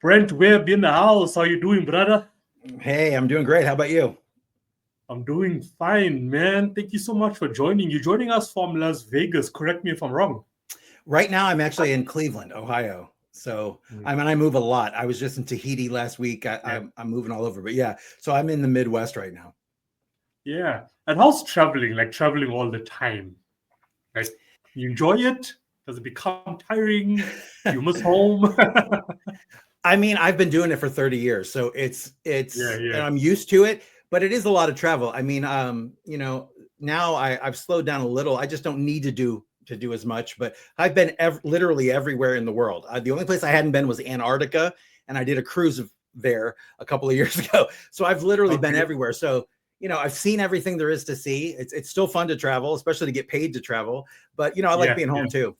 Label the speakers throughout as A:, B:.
A: Brent Webb in the house. How you doing, brother?
B: Hey, I'm doing great. How about you?
A: I'm doing fine, man. Thank you so much for joining. You're joining us from Las Vegas. Correct me if I'm wrong.
B: Right now, I'm actually in Cleveland, Ohio. So
A: Mm.
B: I move a lot. I was just in Tahiti last week.
A: Yeah.
B: I'm moving all over, but yeah. So I'm in the Midwest right now.
A: Yeah. And how's traveling? Like traveling all the time? Like you enjoy it? Does it become tiring? Do you miss home?
B: I mean, I've been doing it for 30 years, so
A: Yeah,
B: and
A: yeah.
B: I'm used to it. But it is a lot of travel. I mean, now I've slowed down a little. I just don't need to do as much. But I've been literally everywhere in the world. The only place I hadn't been was Antarctica, and I did a cruise there a couple of years ago. So I've literally been
A: Okay.
B: everywhere. So I've seen everything there is to see. It's still fun to travel, especially to get paid to travel. But I like
A: Yeah,
B: being
A: yeah,
B: home too.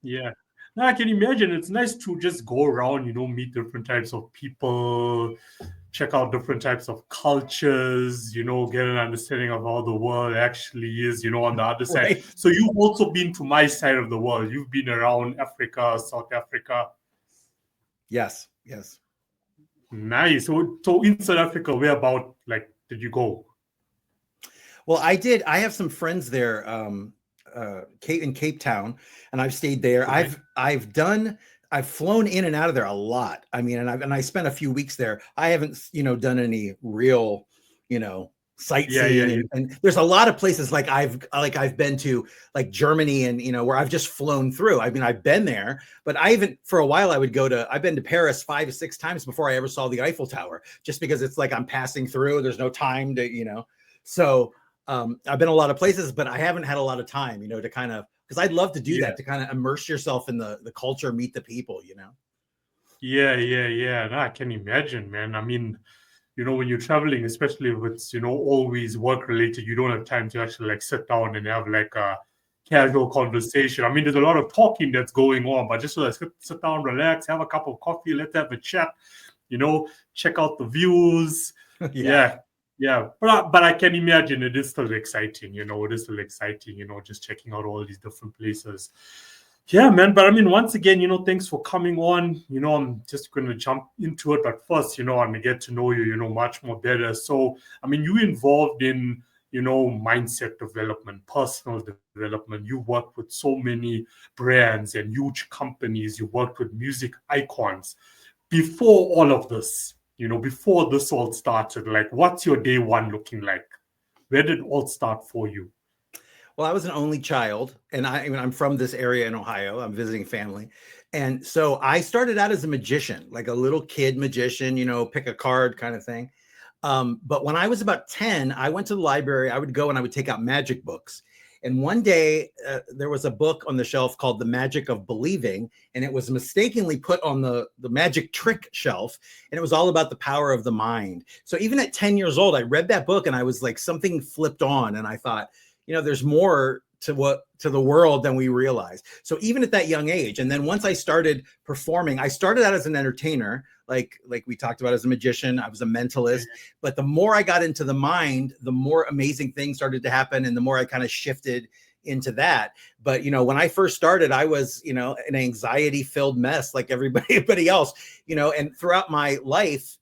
A: yeah. Now I can imagine it's nice to just go around, meet different types of people, check out different types of cultures, get an understanding of how the world actually is, on the other side.
B: Right?
A: So you've also been to my side of the world. You've been around Africa, South Africa.
B: Yes. Yes.
A: Nice. So in South Africa, where about like did you go?
B: Well, I did. I have some friends there, in Cape Town, and I've stayed there.
A: Okay.
B: I've flown in and out of there a lot. I mean, and I spent a few weeks there. I haven't, done any real,
A: Yeah, yeah,
B: sightseeing,
A: yeah.
B: and there's a lot of places I've been to, like Germany, and where I've just flown through. I mean, I've been there, but for a while I've been to Paris 5 or 6 times before I ever saw the Eiffel Tower, just because it's like I'm passing through. There's no time to. So I've been a lot of places, but I haven't had a lot of time, to kind of, because I'd love to do
A: Yeah.
B: that, to kind of immerse yourself in the culture, meet the people.
A: Yeah, yeah, yeah. No, I can imagine, man. I mean, when you're traveling, especially if it's, always work related, you don't have time to actually like sit down and have like a casual conversation. I mean, there's a lot of talking that's going on, but just like sit down, relax, have a cup of coffee, let's have a chat, check out the views.
B: Yeah.
A: Yeah, yeah. But I can imagine it is still exciting, it is still exciting, just checking out all these different places. Yeah, man. But I mean, once again, thanks for coming on. I'm just going to jump into it. But first, I'm going to get to know you, much more better. So, I mean, you involved in, mindset development, personal development. You worked with so many brands and huge companies. You worked with music icons. Before all of this, before this all started, like, what's your day one looking like? Where did it all start for you?
B: Well, I was an only child, and I'm from this area in Ohio. I'm visiting family. And so I started out as a magician, like a little kid magician, pick a card kind of thing. But when I was about 10, I went to the library. I would go and I would take out magic books. And one day there was a book on the shelf called The Magic of Believing, and it was mistakenly put on the magic trick shelf. And it was all about the power of the mind. So even at 10 years old, I read that book and I was like, something flipped on. And I thought, there's more to the world than we realize. So even at that young age, and then once I started performing, I started out as an entertainer, like we talked about, as a magician. I was a mentalist, but the more I got into the mind, the more amazing things started to happen, and the more I kind of shifted into that. But when I first started, I was an anxiety-filled mess like everybody else. And throughout my life,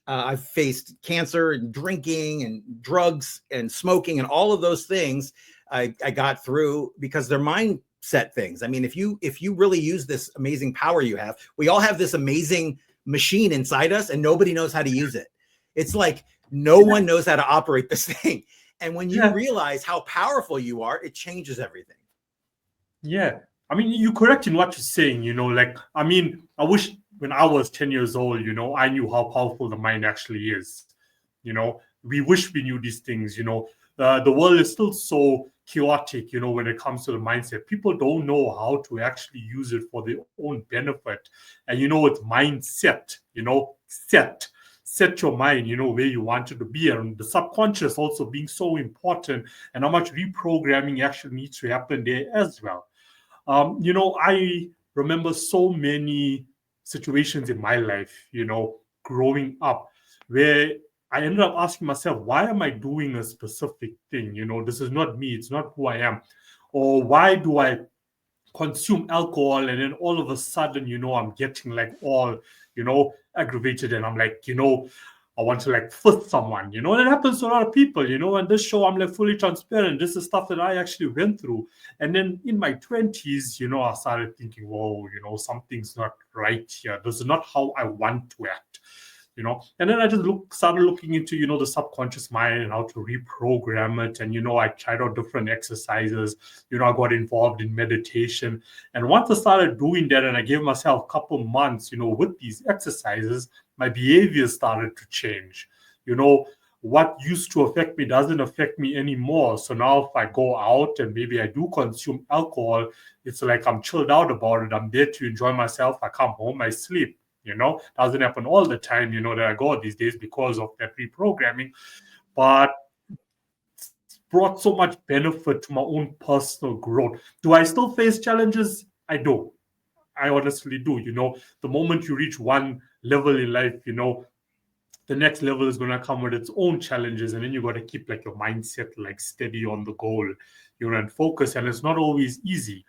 B: I've faced cancer and drinking and drugs and smoking and all of those things. I got through because they're mindset things. I mean, if you really use this amazing power you have, we all have this amazing machine inside us, and nobody knows how to use it. It's like no one knows how to operate this thing. And when you
A: Yeah.
B: realize how powerful you are, it changes everything.
A: Yeah. I mean, you're correct in what you're saying, like, I mean, I wish when I was 10 years old, I knew how powerful the mind actually is. We wish we knew these things, the world is still so chaotic, when it comes to the mindset. People don't know how to actually use it for their own benefit. And, with mindset, set your mind, where you want it to be. And the subconscious also being so important, and how much reprogramming actually needs to happen there as well. I remember so many situations in my life, growing up, where I ended up asking myself, why am I doing a specific thing? This is not me. It's not who I am. Or why do I consume alcohol, and then all of a sudden, I'm getting like all, aggravated, and I'm like, I want to like fist someone, and it happens to a lot of people, and this show, I'm like fully transparent. This is stuff that I actually went through. And then in my 20s, I started thinking, whoa, something's not right here. This is not how I want to act. And then I just started looking into, the subconscious mind and how to reprogram it. And, I tried out different exercises, I got involved in meditation. And once I started doing that and I gave myself a couple months, with these exercises, my behavior started to change. What used to affect me doesn't affect me anymore. So now if I go out and maybe I do consume alcohol, it's like I'm chilled out about it. I'm there to enjoy myself. I come home, I sleep. Doesn't happen all the time, that I go these days because of that reprogramming, but it's brought so much benefit to my own personal growth. Do I still face challenges? I do. I honestly do. The moment you reach one level in life, the next level is going to come with its own challenges, and then you got to keep like your mindset like steady on the goal, and focus. And it's not always easy.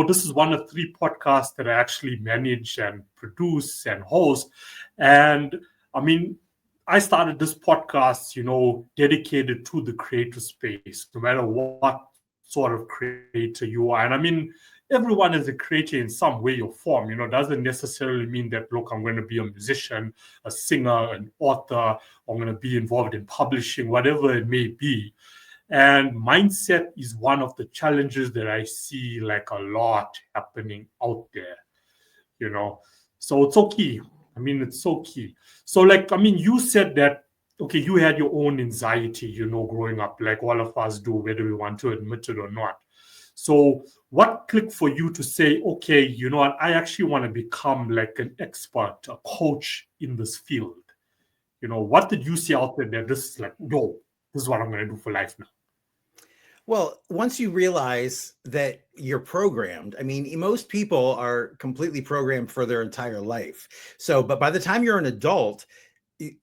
A: This is one of 3 podcasts that I actually manage and produce and host. And I mean, I started this podcast, dedicated to the creator space, no matter what sort of creator you are. And I mean, everyone is a creator in some way or form, doesn't necessarily mean that, look, I'm going to be a musician, a singer, an author, I'm going to be involved in publishing, whatever it may be. And mindset is one of the challenges that I see like a lot happening out there, So it's so key. I mean, it's so key. So you said that, okay, you had your own anxiety, growing up, like all of us do, whether we want to admit it or not. So what clicked for you to say, okay, you know what, I actually want to become like an expert, a coach in this field? What did you see out there that this is like, yo, this is what I'm going to do for life now?
B: Well, once you realize that you're programmed, I mean, most people are completely programmed for their entire life. So, but by the time you're an adult,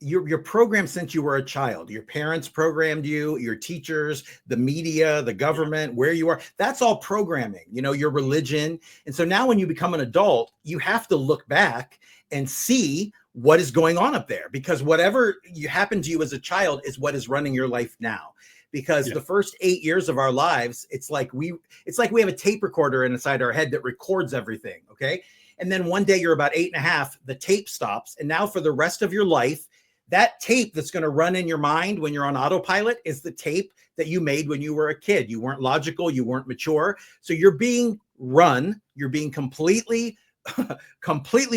B: you're programmed since you were a child. Your parents programmed you, your teachers, the media, the government, where you are. That's all programming, your religion. And so now when you become an adult, you have to look back and see what is going on up there, because whatever happened to you as a child is what is running your life now. Because the first 8 years of our lives, it's like we have a tape recorder inside our head that records everything. Okay. And then one day you're about 8.5, the tape stops. And now for the rest of your life, that tape that's going to run in your mind when you're on autopilot is the tape that you made when you were a kid. You weren't logical. You weren't mature. So you're being run. You're being completely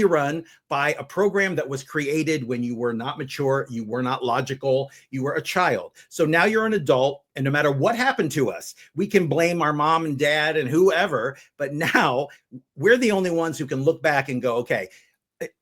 B: run by a program that was created when you were not mature, you were not logical, you were a child. So now you're an adult, and no matter what happened to us, we can blame our mom and dad and whoever, but now we're the only ones who can look back and go, okay,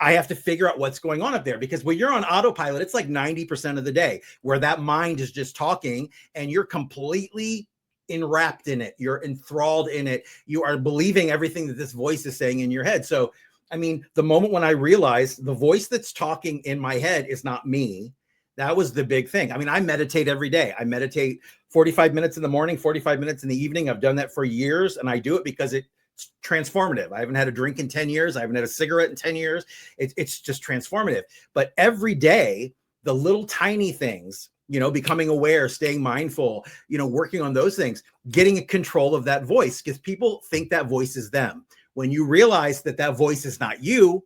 B: I have to figure out what's going on up there. Because when you're on autopilot, it's like 90% of the day where that mind is just talking and you're completely enwrapped in it. You're enthralled in it. You are believing everything that this voice is saying in your head. So, I mean, the moment when I realized the voice that's talking in my head is not me, that was the big thing. I mean, I meditate every day. I meditate 45 minutes in the morning, 45 minutes in the evening. I've done that for years, and I do it because it's transformative. I haven't had a drink in 10 years. I haven't had a cigarette in 10 years. It's just transformative. But every day, the little tiny things, becoming aware, staying mindful, working on those things, getting control of that voice, because people think that voice is them. When you realize that that voice is not you,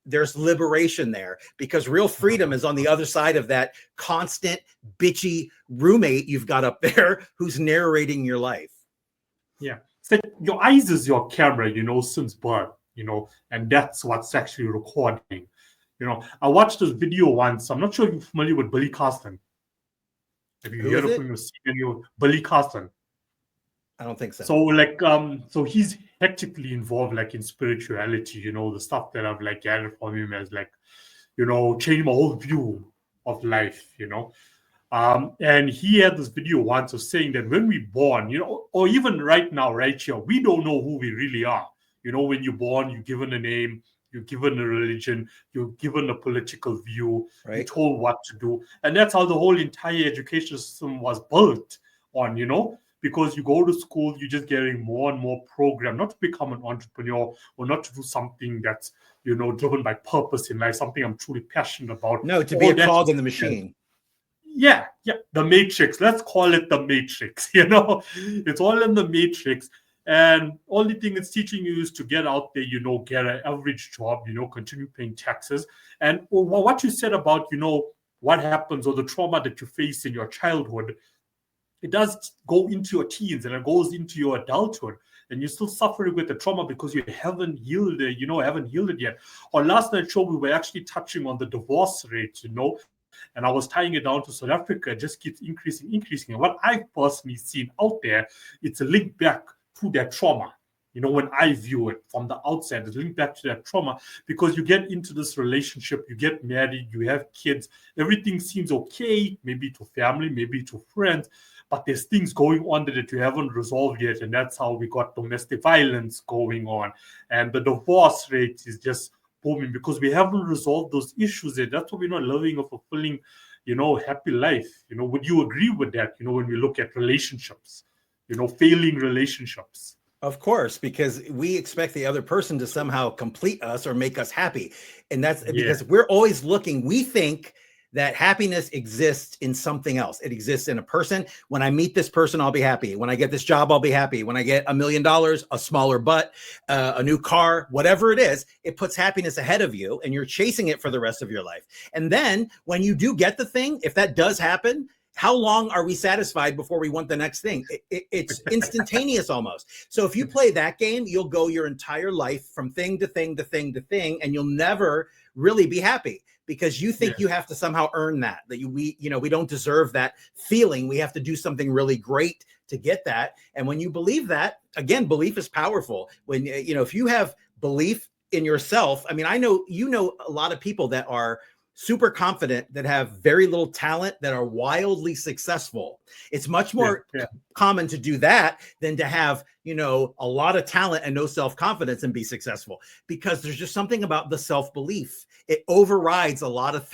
B: there's liberation there, because real freedom is on the other side of that constant bitchy roommate you've got up there who's narrating your life.
A: Yeah. It's like your eyes is your camera, since birth, and that's what's actually recording. I watched this video once. I'm not sure if you're familiar with Billy Carson. Have you heard of him? Billy Carson?
B: I don't think so.
A: So so he's hectically involved like in spirituality, the stuff that I've like gathered from him has like, changed my whole view of life, and he had this video once of saying that when we're born, or even right now, right here, we don't know who we really are. When you're born, you're given a name, you're given a religion, you're given a political view, right? You're told what to do. And that's how the whole entire education system was built on, because you go to school, you're just getting more and more programmed not to become an entrepreneur or not to do something that's, driven by purpose in life, something I'm truly passionate about.
B: No, to be a cog in the machine.
A: Yeah, the matrix. Let's call it the matrix. It's all in the matrix. And only thing it's teaching you is to get out there, get an average job, continue paying taxes. And what you said about, what happens or the trauma that you face in your childhood, it does go into your teens and it goes into your adulthood. And you're still suffering with the trauma because you haven't healed it, haven't healed it yet. On last night's show, we were actually touching on the divorce rate, and I was tying it down to South Africa. It just keeps increasing. And what I've personally seen out there, it's a link back to that trauma. When I view it from the outside, it's linked back to that trauma because you get into this relationship, you get married, you have kids, everything seems okay, maybe to family, maybe to friends, but there's things going on that you haven't resolved yet. And that's how we got domestic violence going on. And the divorce rate is just booming because we haven't resolved those issues yet. That's why we're not living a fulfilling, happy life. Would you agree with that, when we look at relationships, failing relationships?
B: Of course, because we expect the other person to somehow complete us or make us happy. And that's because we're always looking. We think that happiness exists in something else. It exists in a person. When I meet this person, I'll be happy. When I get this job, I'll be happy. When I get $1 million, a smaller butt, a new car, whatever it is, it puts happiness ahead of you and you're chasing it for the rest of your life. And then when you do get the thing, if that does happen, how long are we satisfied before we want the next thing? It's instantaneous almost. So if you play that game, you'll go your entire life from thing to thing to thing to thing, and you'll never really be happy because you think you have to somehow earn that we don't deserve that feeling. We have to do something really great to get that. And when you believe that, again, belief is powerful. When, if you have belief in yourself, I mean, I know, a lot of people that are super confident that have very little talent that are wildly successful. It's much more common to do that than to have, a lot of talent and no self-confidence and be successful, because there's just something about the self-belief. It overrides a lot of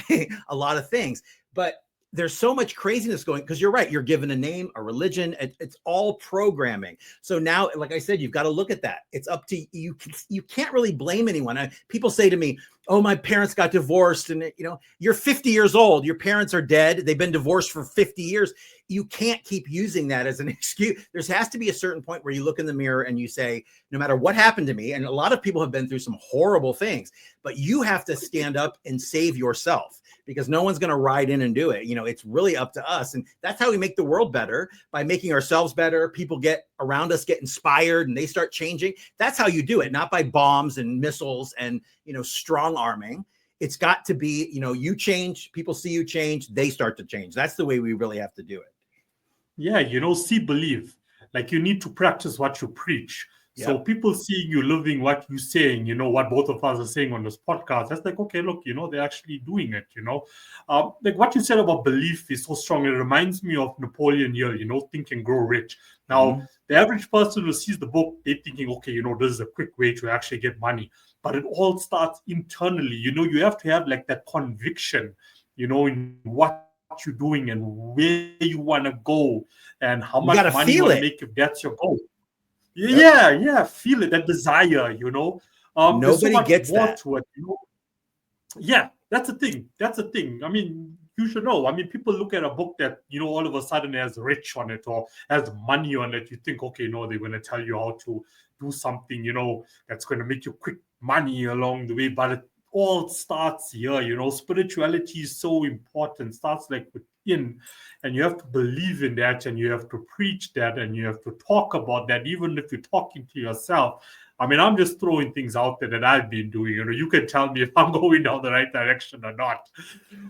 B: things, but there's so much craziness going, because you're right. You're given a name, a religion. It's all programming. So now, like I said, you've got to look at that. It's up to you. You can't really blame anyone. People say to me, oh, my parents got divorced. And, you're 50 years old. Your parents are dead. They've been divorced for 50 years. You can't keep using that as an excuse. There has to be a certain point where you look in the mirror and you say, no matter what happened to me, and a lot of people have been through some horrible things, but you have to stand up and save yourself, because no one's going to ride in and do it. It's really up to us. And that's how we make the world better, by making ourselves better. People get around us, get inspired, and they start changing. That's how you do it, not by bombs and missiles and, strong arming. It's got to be, you change, people see you change, they start to change. That's the way we really have to do it.
A: Yeah, see, believe. Like, you need to practice what you preach. So people seeing you living what you're saying, what both of us are saying on this podcast, that's like, okay, look, they're actually doing it, like what you said about belief is so strong. It reminds me of Napoleon Hill, Think and Grow Rich. Now, the average person who sees the book, they're thinking, okay, this is a quick way to actually get money. But it all starts internally. You have to have like that conviction, in what you're doing and where you want to go and how much money you want to make if that's your goal. Yeah, feel it, that desire,
B: Nobody gets that.
A: To it, Yeah, that's the thing. I mean, you should know. I mean, people look at a book that, all of a sudden has rich on it or has money on it. You think, okay, no, they're going to tell you how to do something, that's going to make you quick money along the way. But it all starts here, spirituality is so important. Starts like within, and you have to believe in that, and you have to preach that, and you have to talk about that, even if you're talking to yourself. I mean, I'm just throwing things out there that I've been doing. You can tell me if I'm going down the right direction or not.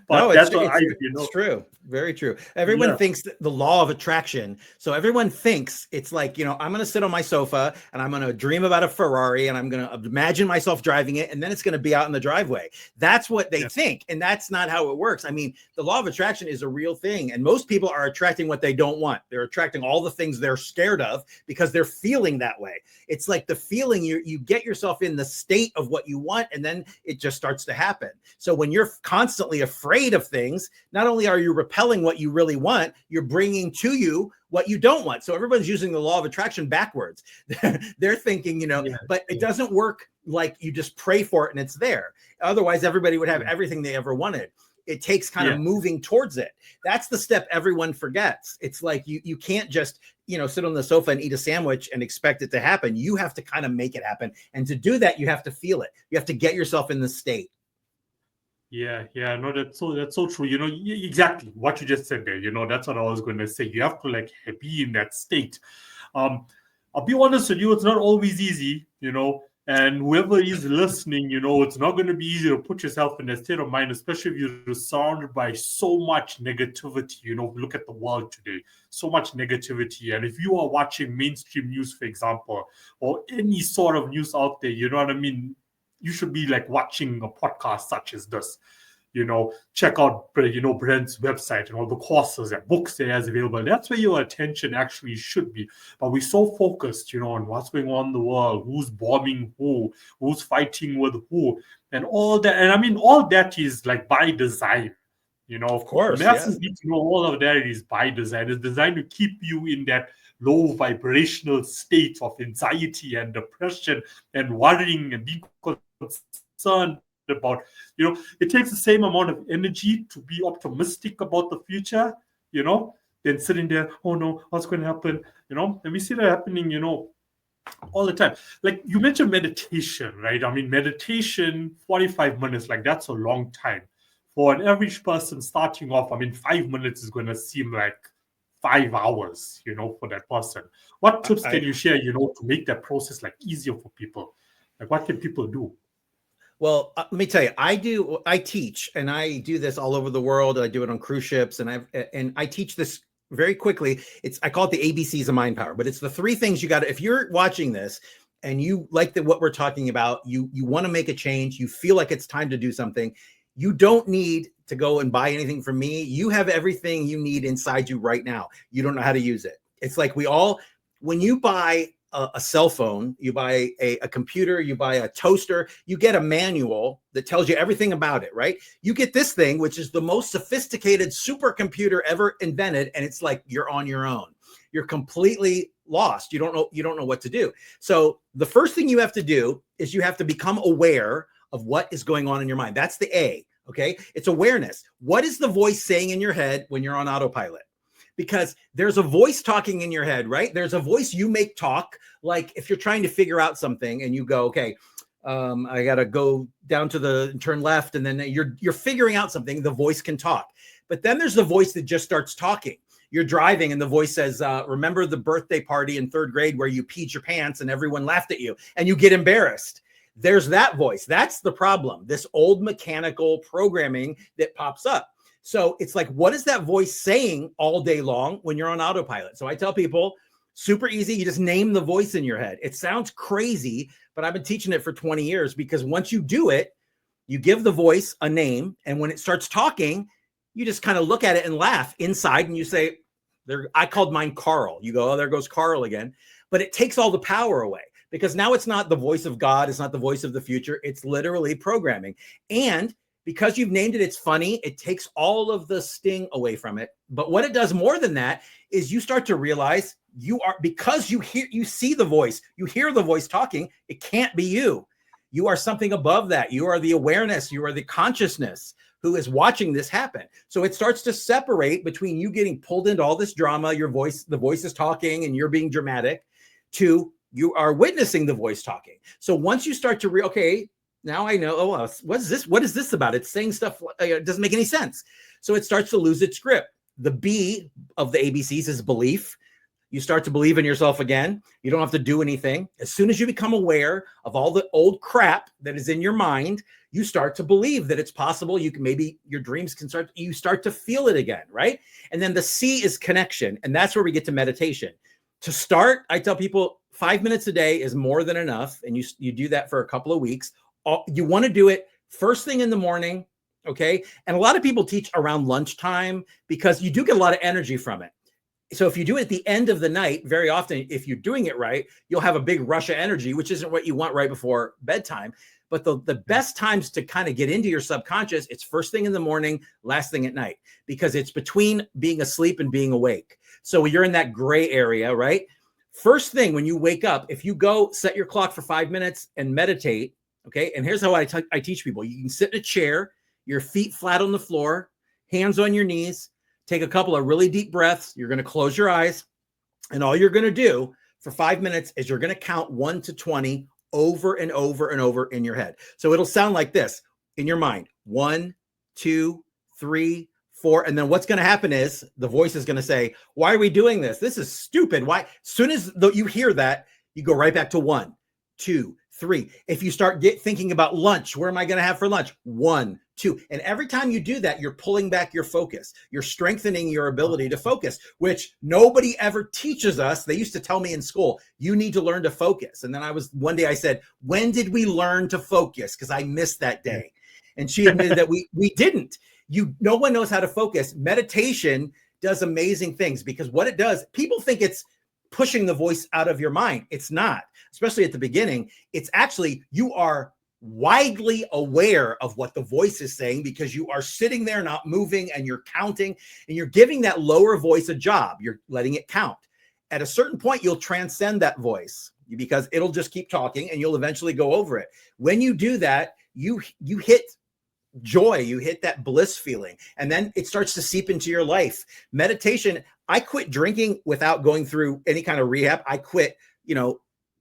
A: But that's what
B: it's true. Very true. Everyone thinks the law of attraction. So everyone thinks it's like, I'm going to sit on my sofa and I'm going to dream about a Ferrari and I'm going to imagine myself driving it, and then it's going to be out in the driveway. That's what they think. And that's not how it works. I mean, the law of attraction is a real thing. And most people are attracting what they don't want. They're attracting all the things they're scared of because they're feeling that way. It's like the feeling feeling, you get yourself in the state of what you want, and then it just starts to happen. So when you're constantly afraid of things, not only are you repelling what you really want, you're bringing to you what you don't want. So everyone's using the law of attraction backwards. They're thinking, but it doesn't work like you just pray for it and it's there. Otherwise, everybody would have everything they ever wanted. It takes kind of moving towards it. That's the step everyone forgets. It's like you can't just, sit on the sofa and eat a sandwich and expect it to happen. You have to kind of make it happen. And to do that, you have to feel it. You have to get yourself in the state.
A: Yeah, no, that's so true. Exactly what you just said there. That's what I was going to say. You have to be in that state. I'll be honest with you, it's not always easy, and whoever is listening, it's not going to be easy to put yourself in that state of mind, especially if you're surrounded by so much negativity. Look at the world today, so much negativity. And if you are watching mainstream news, for example, or any sort of news out there, you know what I mean? You should be watching a podcast such as this. Check out Brent's website and all the courses and books that he has available. That's where your attention actually should be. But we're so focused, on what's going on in the world, who's bombing who's fighting with who, and all that. And I mean, all that is by design.
B: Of course,
A: masses need to know all of that is by design. It's designed to keep you in that low vibrational state of anxiety and depression and worrying and being concerned about, it takes the same amount of energy to be optimistic about the future, than sitting there, oh no, what's going to happen, and we see that happening, all the time. You mentioned meditation, right? I mean, meditation, 45 minutes, that's a long time. For an average person starting off, 5 minutes is going to seem like 5 hours, for that person. What tips can you share, to make that process easier for people? What can people do?
B: Well, let me tell you, I teach, and I do this all over the world. I do it on cruise ships, and I teach this very quickly. I call it the ABCs of mind power, but it's the 3 things you got to, if you're watching this and you like what we're talking about, you want to make a change, you feel like it's time to do something, you don't need to go and buy anything from me. You have everything you need inside you right now. You don't know how to use it. It's like when you buy a cell phone, you buy a computer, you buy a toaster, you get a manual that tells you everything about it, right? You get this thing, which is the most sophisticated supercomputer ever invented, and it's like you're on your own. You're completely lost. You don't know what to do. So the first thing you have to do is you have to become aware of what is going on in your mind. That's the A, okay? It's awareness. What is the voice saying in your head when you're on autopilot? Because there's a voice talking in your head, right? There's a voice you make talk. Like if you're trying to figure out something and you go, okay, I got to go down turn left. And then you're figuring out something, the voice can talk. But then there's the voice that just starts talking. You're driving and the voice says, remember the birthday party in 3rd grade where you peed your pants and everyone laughed at you and you get embarrassed. There's that voice. That's the problem. This old mechanical programming that pops up. So it's like, what is that voice saying all day long when you're on autopilot? So I tell people, super easy. You just name the voice in your head. It sounds crazy, but I've been teaching it for 20 years because once you do it, you give the voice a name. And when it starts talking, you just kind of look at it and laugh inside. And you say, I called mine Carl. You go, oh, there goes Carl again. But it takes all the power away because now it's not the voice of God. It's not the voice of the future. It's literally programming. And because you've named it, it's funny. It takes all of the sting away from it. But what it does more than that is you start to realize because you see the voice, you hear the voice talking, it can't be you. You are something above that. You are the awareness. You are the consciousness who is watching this happen. So it starts to separate between you getting pulled into all this drama, the voice is talking and you're being dramatic, to you are witnessing the voice talking. So once you start to okay, now I know, what is this? What is this about? It's saying stuff, it doesn't make any sense. So it starts to lose its grip. The B of the ABCs is belief. You start to believe in yourself again. You don't have to do anything. As soon as you become aware of all the old crap that is in your mind, you start to believe that it's possible. Maybe your dreams you start to feel it again, right? And then the C is connection. And that's where we get to meditation. To start, I tell people 5 minutes a day is more than enough. And you do that for a couple of weeks. You want to do it first thing in the morning, okay? And a lot of people teach around lunchtime because you do get a lot of energy from it. So if you do it at the end of the night, very often, if you're doing it right, you'll have a big rush of energy, which isn't what you want right before bedtime. But the best times to kind of get into your subconscious, it's first thing in the morning, last thing at night, because it's between being asleep and being awake. So you're in that gray area, right? First thing when you wake up, if you go set your clock for 5 minutes and meditate, okay? And here's how I teach people. You can sit in a chair, your feet flat on the floor, hands on your knees, take a couple of really deep breaths. You're going to close your eyes, and all you're going to do for 5 minutes is you're going to count 1 to 20 over and over and over in your head. So it'll sound like this in your mind: 1, 2, 3, 4. And then what's going to happen is the voice is going to say, why are we doing this? This is stupid. Why? As soon as you hear that, you go right back to 1, 2, 3. If you start thinking about lunch, where am I going to have for lunch? 1, 2. And every time you do that, you're pulling back your focus. You're strengthening your ability to focus, which nobody ever teaches us. They used to tell me in school, you need to learn to focus. And then one day I said, when did we learn to focus? Because I missed that day. And she admitted that we didn't. No one knows how to focus. Meditation does amazing things, because what it does, people think it's pushing the voice out of your mind. It's not, especially at the beginning. It's actually, you are widely aware of what the voice is saying, because you are sitting there not moving, and you're counting, and you're giving that lower voice a job. You're letting it count. At a certain point, you'll transcend that voice, because it'll just keep talking, and you'll eventually go over it. When you do that, you hit joy, you hit that bliss feeling, and then it starts to seep into your life. Meditation, I quit drinking without going through any kind of rehab. I quit,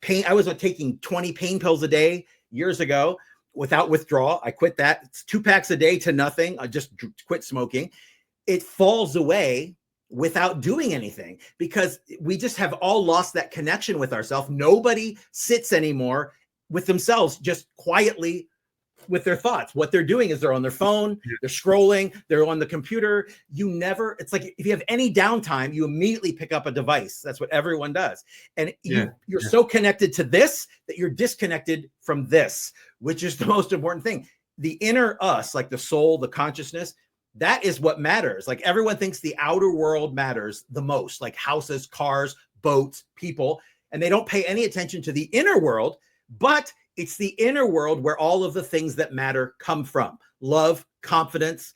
B: pain. I was taking 20 pain pills a day years ago without withdrawal. I quit that. It's 2 packs a day to nothing. I just quit smoking. It falls away without doing anything, because we just have all lost that connection with ourselves. Nobody sits anymore with themselves, just quietly with their thoughts. What they're doing is they're on their phone, they're scrolling, they're on the computer. It's like, if you have any downtime, you immediately pick up a device. That's what everyone does. And you're so connected to this that you're disconnected from this, which is the most important thing. The inner us, like the soul, the consciousness, that is what matters. Like, everyone thinks the outer world matters the most, like houses, cars, boats, people, and they don't pay any attention to the inner world. But it's the inner world where all of the things that matter come from: love, confidence,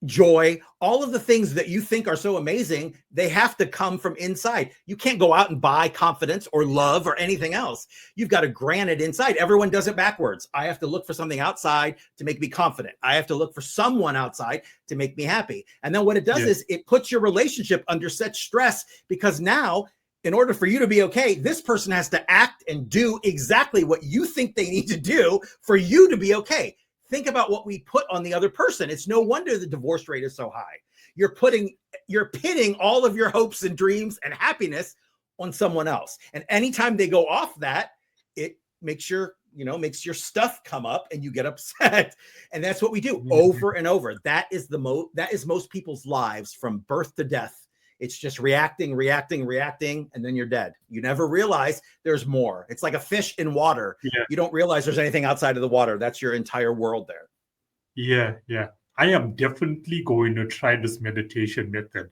B: joy, all of the things that you think are so amazing. They have to come from inside. You can't go out and buy confidence or love or anything else. You've got to grant it inside. Everyone does it backwards. I have to look for something outside to make me confident. I have to look for someone outside to make me happy. And then what it does is it puts your relationship under such stress, because now, in order for you to be okay, this person has to act and do exactly what you think they need to do for you to be okay. Think about what we put on the other person. It's no wonder the divorce rate is so high. You're pitting all of your hopes and dreams and happiness on someone else. And anytime they go off that, it makes your stuff come up, and you get upset. And that's what we do over and over. That is most people's lives from birth to death. It's just reacting, and then you're dead. You never realize there's more. It's like a fish in water. Yeah. You don't realize there's anything outside of the water. That's your entire world there.
A: Yeah. I am definitely going to try this meditation method.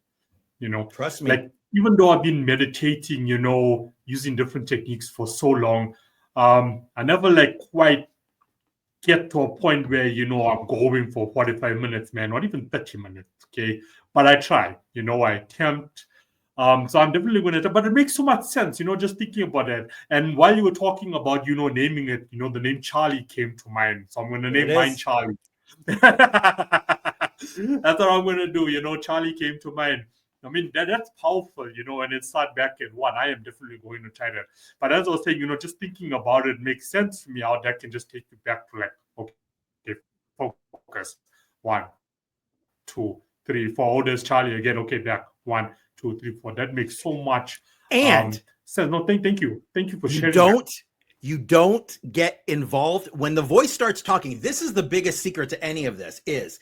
B: Trust me.
A: Like, even though I've been meditating, using different techniques for so long, I never quite get to a point where, I'm going for 45 minutes, man, not even 30 minutes. Okay. But I try, I attempt. So I'm definitely going to, but it makes so much sense, just thinking about it. And while you were talking about, naming it, the name Charlie came to mind. So I'm going to name mine Charlie. That's what I'm going to do. Charlie came to mind. I mean, that's powerful, and it start back at 1. I am definitely going to try that. But as I was saying, just thinking about it makes sense to me how that can just take you back to okay, focus. 1, 2, 3, 4. Oh, there's Charlie again. Okay, back. 1, 2, 3, 4. That makes so much sense. No, thank you. Thank you for sharing.
B: You don't get involved when the voice starts talking. This is the biggest secret to any of this, is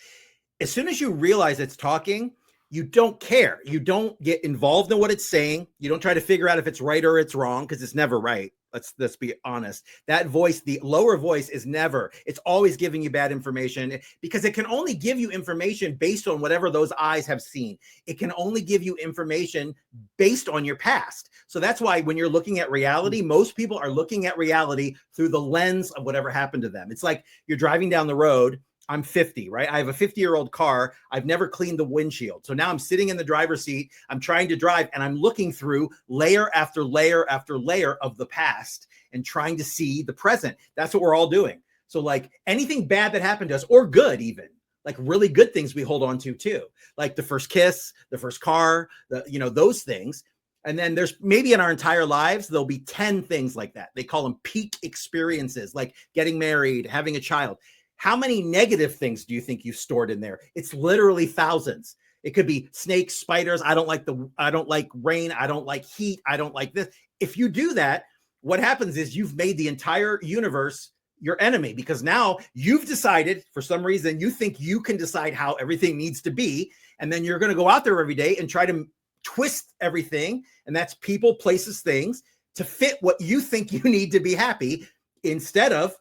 B: as soon as you realize it's talking, you don't care. You don't get involved in what it's saying. You don't try to figure out if it's right or it's wrong, because it's never right. Let's be honest. That voice, the lower voice, is never, it's always giving you bad information, because it can only give you information based on whatever those eyes have seen. It can only give you information based on your past. So that's why when you're looking at reality, most people are looking at reality through the lens of whatever happened to them. It's like you're driving down the road. I'm 50, right? I have a 50-year-old car. I've never cleaned the windshield. So now I'm sitting in the driver's seat. I'm trying to drive, and I'm looking through layer after layer after layer of the past and trying to see the present. That's what we're all doing. So like anything bad that happened to us, or good even, like really good things we hold on to too. Like the first kiss, the first car, those things. And then there's maybe in our entire lives, there'll be 10 things like that. They call them peak experiences, like getting married, having a child. How many negative things do you think you've stored in there? It's literally thousands. It could be snakes, spiders. I don't like rain. I don't like heat. I don't like this. If you do that, what happens is you've made the entire universe your enemy, because now you've decided, for some reason, you think you can decide how everything needs to be. And then you're going to go out there every day and try to twist everything. And that's people, places, things to fit what you think you need to be happy, instead of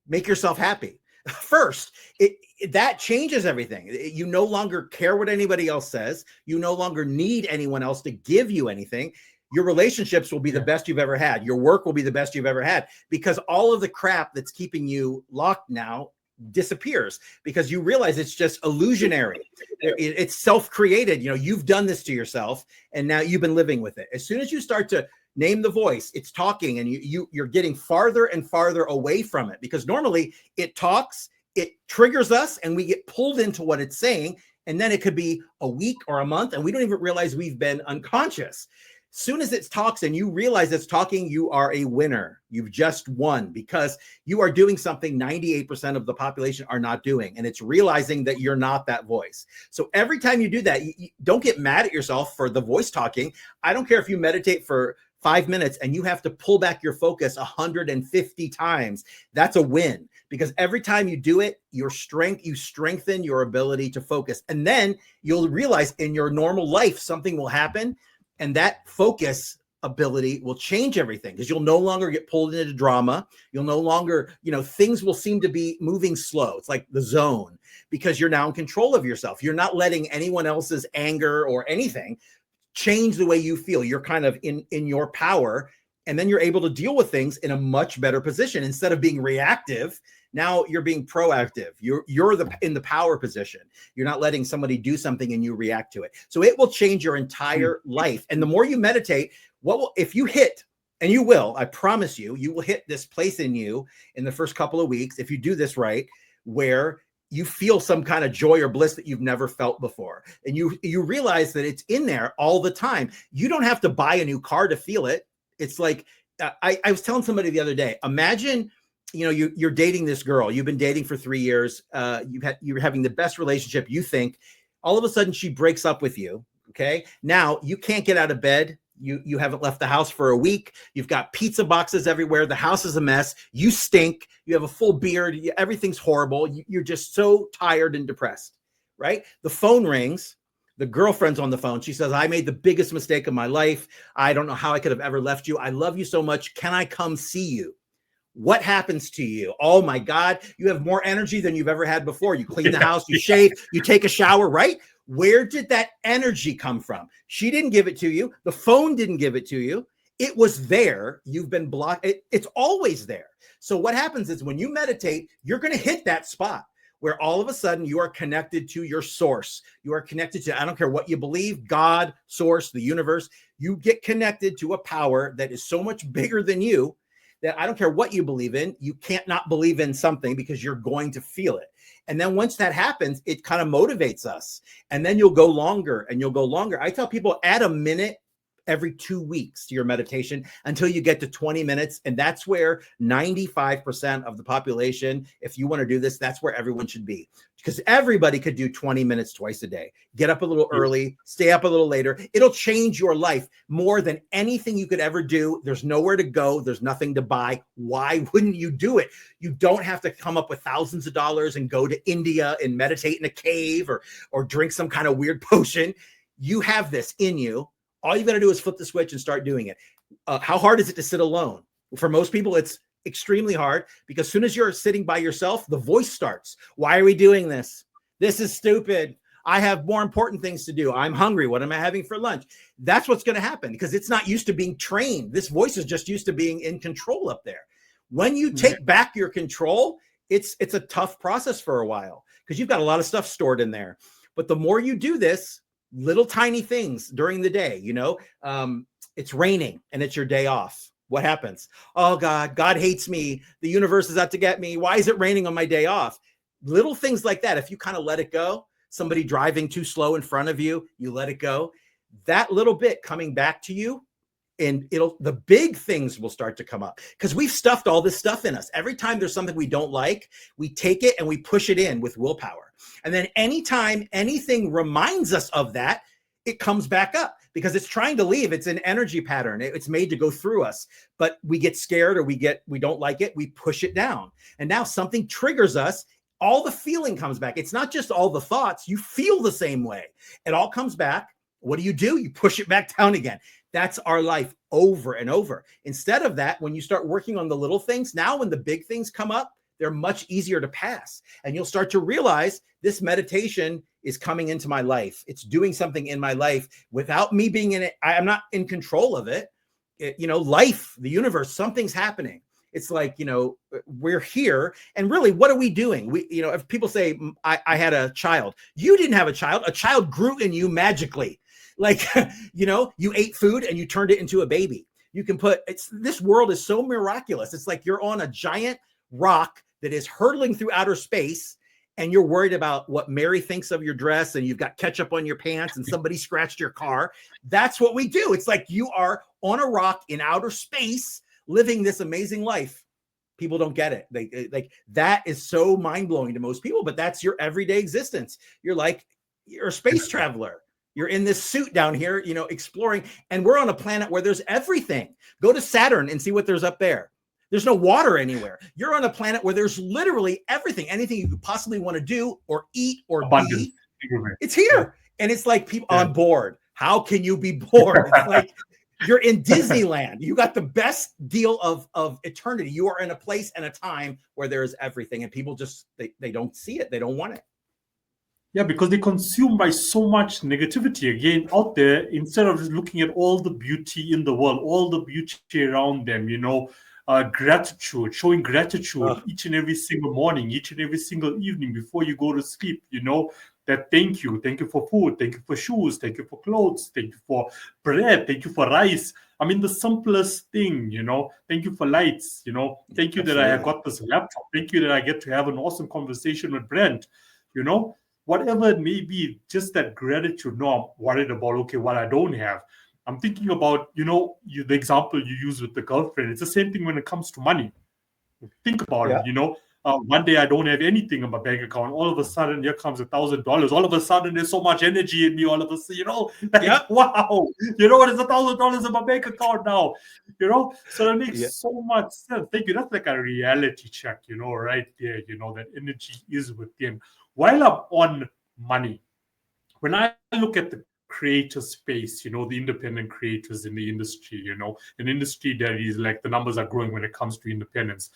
B: make yourself happy. First, that changes everything. You no longer care what anybody else says. You no longer need anyone else to give you anything. Your relationships will be the best you've ever had. Your work will be the best you've ever had, because all of the crap that's keeping you locked now disappears, because you realize it's just illusionary. It's self-created. You've done this to yourself, and now you've been living with it. As soon as you start to name the voice, it's talking, and you're getting farther and farther away from it, because normally it talks, it triggers us, and we get pulled into what it's saying. And then it could be a week or a month, and we don't even realize we've been unconscious. Soon as it talks and you realize it's talking, you are a winner. You've just won, because you are doing something 98% of the population are not doing. And it's realizing that you're not that voice. So every time you do that, you don't get mad at yourself for the voice talking. I don't care if you meditate for 5 minutes and you have to pull back your focus 150 times. That's a win, because every time you do it, you strengthen your ability to focus. And then you'll realize in your normal life, something will happen, and that focus ability will change everything, because you'll no longer get pulled into drama. You'll no longer, things will seem to be moving slow. It's like the zone, because you're now in control of yourself. You're not letting anyone else's anger or anything change the way you feel. You're kind of in your power, and then you're able to deal with things in a much better position. Instead of being reactive, now you're being proactive. You're in the power position. You're not letting somebody do something and you react to it. So it will change your entire life. And the more you meditate, if you hit, and you will, I promise you, you will hit this place in you in the first couple of weeks, if you do this right, where you feel some kind of joy or bliss that you've never felt before. And you realize that it's in there all the time. You don't have to buy a new car to feel it. It's like, I was telling somebody the other day, imagine, you're dating this girl. You've been dating for 3 years. You're having the best relationship, you think. All of a sudden she breaks up with you. Okay. Now you can't get out of bed. You haven't left the house for a week. You've got pizza boxes everywhere. The house is a mess. You stink. You have a full beard. Everything's horrible. You're just so tired and depressed, right? The phone rings. The girlfriend's on the phone. She says, I made the biggest mistake of my life. I don't know how I could have ever left you. I love you so much. Can I come see you? What happens to you? Oh my God, you have more energy than you've ever had before. You clean the house, you shave, you take a shower, right? Where did that energy come from? She didn't give it to you. The phone didn't give it to you. It was there. You've been blocked. It's always there. So what happens is when you meditate, you're going to hit that spot where all of a sudden you are connected to your source. You are connected to, I don't care what you believe, God, source, the universe. You get connected to a power that is so much bigger than you that I don't care what you believe in, you can't not believe in something, because you're going to feel it. And then once that happens, it kind of motivates us. And then you'll go longer and you'll go longer. I tell people, add a minute every 2 weeks to your meditation until you get to 20 minutes. And that's where 95% of the population, if you want to do this, that's where everyone should be. Because everybody could do 20 minutes twice a day. Get up a little early, stay up a little later. It'll change your life more than anything you could ever do. There's nowhere to go. There's nothing to buy. Why wouldn't you do it? You don't have to come up with thousands of dollars and go to India and meditate in a cave or drink some kind of weird potion. You have this in you. All you got to do is flip the switch and start doing it. How hard is it to sit alone? For most people, it's extremely hard because as soon as you're sitting by yourself, the voice starts. Why are we doing this? This is stupid. I have more important things to do. I'm hungry. What am I having for lunch? That's what's going to happen because it's not used to being trained. This voice is just used to being in control up there. When you take back your control, it's a tough process for a while because you've got a lot of stuff stored in there. But the more you do this, little tiny things during the day, it's raining and it's your day off. What happens? Oh, God hates me. The universe is out to get me. Why is it raining on my day off? Little things like that. If you kind of let it go, somebody driving too slow in front of you, you let it go. That little bit coming back to you, and the big things will start to come up because we've stuffed all this stuff in us. Every time there's something we don't like, we take it and we push it in with willpower. And then anytime anything reminds us of that, it comes back up because it's trying to leave. It's an energy pattern. It's made to go through us, but we get scared or we don't like it. We push it down. And now something triggers us. All the feeling comes back. It's not just all the thoughts. You feel the same way. It all comes back. What do? You push it back down again. That's our life over and over. Instead of that, when you start working on the little things, now when the big things come up, they're much easier to pass. And you'll start to realize this meditation is coming into my life. It's doing something in my life without me being in it. I'm not in control of it. Life, the universe, something's happening. It's like, we're here. And really, what are we doing? If people say, I had a child, you didn't have a child. A child grew in you magically. Like, you ate food and you turned it into a baby. You can this world is so miraculous. It's like you're on a giant rock that is hurtling through outer space and you're worried about what Mary thinks of your dress and you've got ketchup on your pants and somebody scratched your car. That's what we do. It's like you are on a rock in outer space living this amazing life. People don't get it. They that is so mind-blowing to most people, but that's your everyday existence. You're a space traveler. You're in this suit down here, exploring, and we're on a planet where there's everything. Go to Saturn and see what there's up there. There's no water anywhere. You're on a planet where there's literally everything, anything you could possibly want to do or eat or
A: Abundance.
B: be. It's here. And it's like people on board. How can you be bored? It's like you're in Disneyland. You got the best deal of eternity. You are in a place and a time where there is everything. And people just, they don't see it. They don't want it.
A: Yeah, because they're consumed by so much negativity again out there instead of just looking at all the beauty in the world, all the beauty around them, gratitude, showing gratitude each and every single morning, each and every single evening before you go to sleep, that thank you for food, thank you for shoes, thank you for clothes, thank you for bread, thank you for rice. I mean, the simplest thing, thank you for lights, thank you that I got this laptop, thank you that I get to have an awesome conversation with Brent, whatever it may be, just that gratitude. No, I'm worried about, okay, what I don't have. I'm thinking about, the example you use with the girlfriend. It's the same thing when it comes to money. Think about it, one day I don't have anything in my bank account. All of a sudden, here comes $1,000. All of a sudden, there's so much energy in me. All of a sudden, wow, there's $1,000 in my bank account now. So that makes so much sense. Thank you. That's like a reality check, right there. That energy is within. While I'm on money, when I look at the creator space, the independent creators in the industry, an industry that is like the numbers are growing when it comes to independence.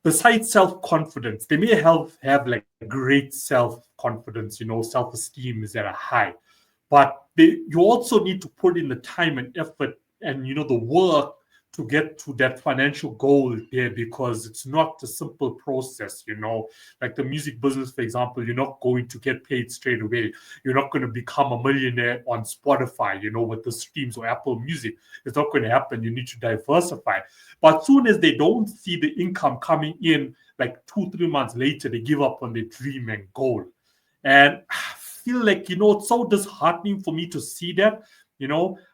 A: Besides self-confidence, they may have like great self-confidence, self-esteem is at a high. But you also need to put in the time and effort and, the work to get to that financial goal there, because it's not a simple process, like the music business, for example. You're not going to get paid straight away. You're not going to become a millionaire on Spotify, with the streams or Apple Music. It's not going to happen. You need to diversify. But as soon as they don't see the income coming in, like 2-3 months later, they give up on their dream and goal. And I feel like, it's so disheartening for me to see that.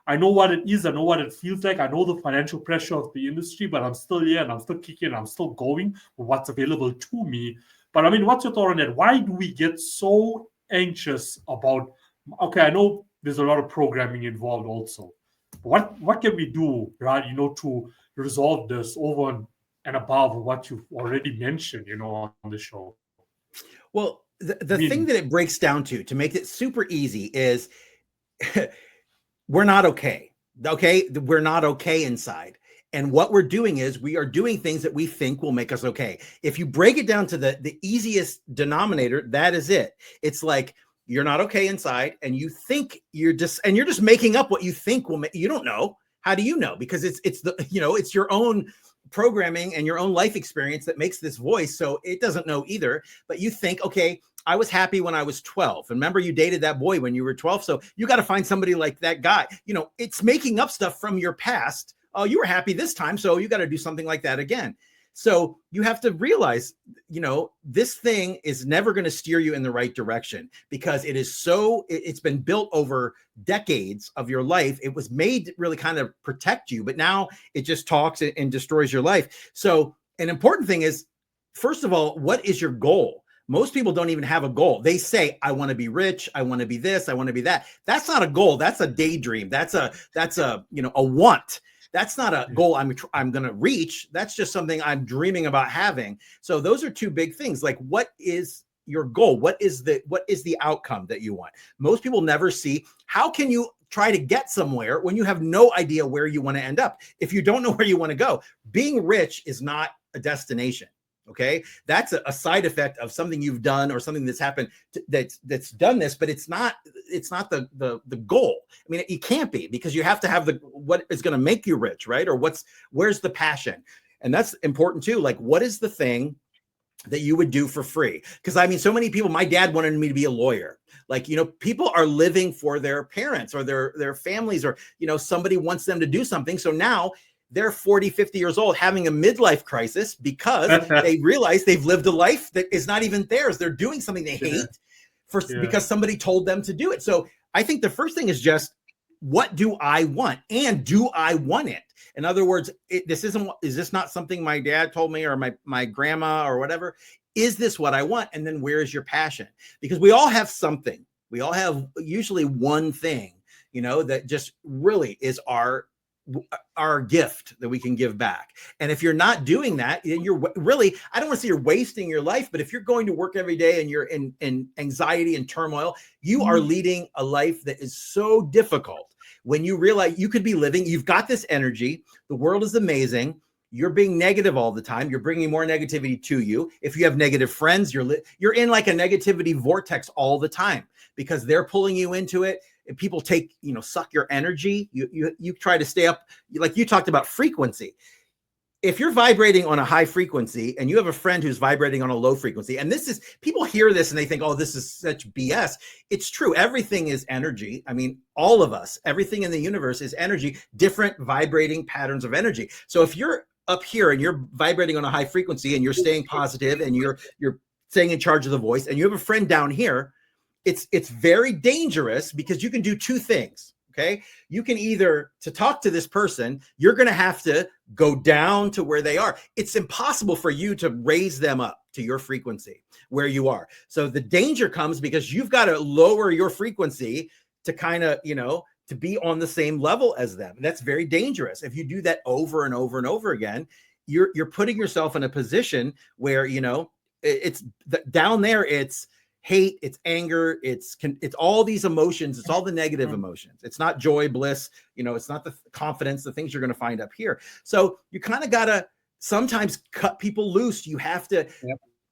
A: I know what it is. I know what it feels like. I know the financial pressure of the industry, but I'm still here and I'm still kicking. I'm still going with what's available to me. But I mean, what's your thought on that? Why do we get so anxious about, okay, I know there's a lot of programming involved also. What can we do, right, to resolve this over and above what you've already mentioned, on the show?
B: Well, the thing that it breaks down to make it super easy is we're not okay. Okay. We're not okay inside. And what we're doing is we are doing things that we think will make us okay. If you break it down to the easiest denominator, that is it. It's like you're not okay inside, and you think you're just making up what you think will make. You don't know. How do you know? Because it's your own programming and your own life experience that makes this voice. So it doesn't know either. But you think, okay, I was happy when I was 12. And remember, you dated that boy when you were 12. So you got to find somebody like that guy. It's making up stuff from your past. Oh, you were happy this time, so you got to do something like that again. So you have to realize, this thing is never going to steer you in the right direction, because it's been built over decades of your life. It was made to really kind of protect you, but now it just talks and destroys your life. So an important thing is, first of all, what is your goal? Most people don't even have a goal. They say, I want to be rich. I want to be this. I want to be that. That's not a goal. That's a daydream. That's a want. That's not a goal I'm going to reach. That's just something I'm dreaming about having. So those are two big things. Like, what is your goal? What is the outcome that you want? Most people never see, how can you try to get somewhere when you have no idea where you want to end up? If you don't know where you want to go, being rich is not a destination. Okay. That's a side effect of something you've done or something that's happened that's done this, but it's not the goal. I mean, it can't be, because you have to have what is going to make you rich, right? Or where's the passion? And that's important too. Like, what is the thing that you would do for free? Because I mean, so many people, my dad wanted me to be a lawyer. Like, people are living for their parents or their families, or, somebody wants them to do something. So now they're 40, 50 years old having a midlife crisis because they realize they've lived a life that is not even theirs. They're doing something they hate because somebody told them to do it. So I think the first thing is just, what do I want? And do I want it? In other words, is this not something my dad told me, or my grandma or whatever? Is this what I want? And then where is your passion? Because we all have something. We all have usually one thing, that just really is our gift that we can give back. And if you're not doing that, you're really, I don't want to say you're wasting your life, but if you're going to work every day and you're in anxiety and turmoil, you are leading a life that is so difficult. When you realize you could be living, you've got this energy, the world is amazing, you're being negative all the time, you're bringing more negativity to you. If you have negative friends, you're in like a negativity vortex all the time, because they're pulling you into it. People suck your energy. You try to stay up, like you talked about frequency. If you're vibrating on a high frequency and you have a friend who's vibrating on a low frequency, and people hear this and they think, oh, this is such BS. It's true. Everything is energy. I mean, all of us, everything in the universe is energy, different vibrating patterns of energy. So if you're up here and you're vibrating on a high frequency and you're staying positive and you're staying in charge of the voice, and you have a friend down here, it's very dangerous, because you can do two things. Okay. You can either, to talk to this person, you're going to have to go down to where they are. It's impossible for you to raise them up to your frequency where you are. So the danger comes because you've got to lower your frequency to kind of, to be on the same level as them. And that's very dangerous. If you do that over and over and over again, you're putting yourself in a position where, it's down there. It's hate, it's anger, it's all these emotions, it's all the negative emotions. It's not joy, bliss, it's not the confidence, the things you're going to find up here. So you kind of got to sometimes cut people loose. You have to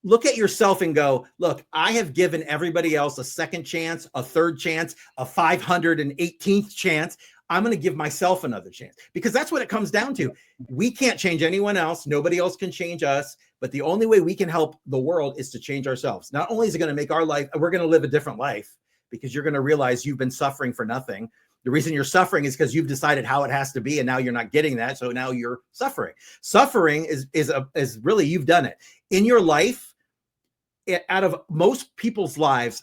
B: look at yourself and go, look, I have given everybody else a second chance, a third chance, a 518th chance. I'm going to give myself another chance, because that's what it comes down to. We can't change anyone else. Nobody else can change us. But the only way we can help the world is to change ourselves. Not only is it going to make our life, we're going to live a different life, because you're going to realize you've been suffering for nothing. The reason you're suffering is because you've decided how it has to be, and now you're not getting that. So now you're suffering. Suffering is really, you've done it in your life. Out of most people's lives,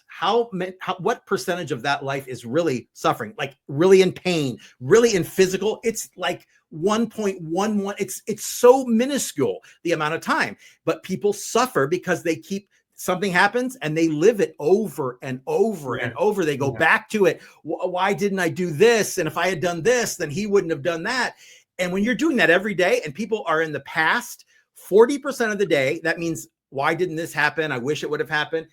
B: what percentage of that life is really suffering, like really in pain, really in physical? It's like 1.11. It's so minuscule, the amount of time, but people suffer because something happens and they live it over and over and over. They go back to it. Why didn't I do this? And if I had done this, then he wouldn't have done that. And when you're doing that every day and people are in the past, 40% of the day, that means, why didn't this happen? I wish it would have happened.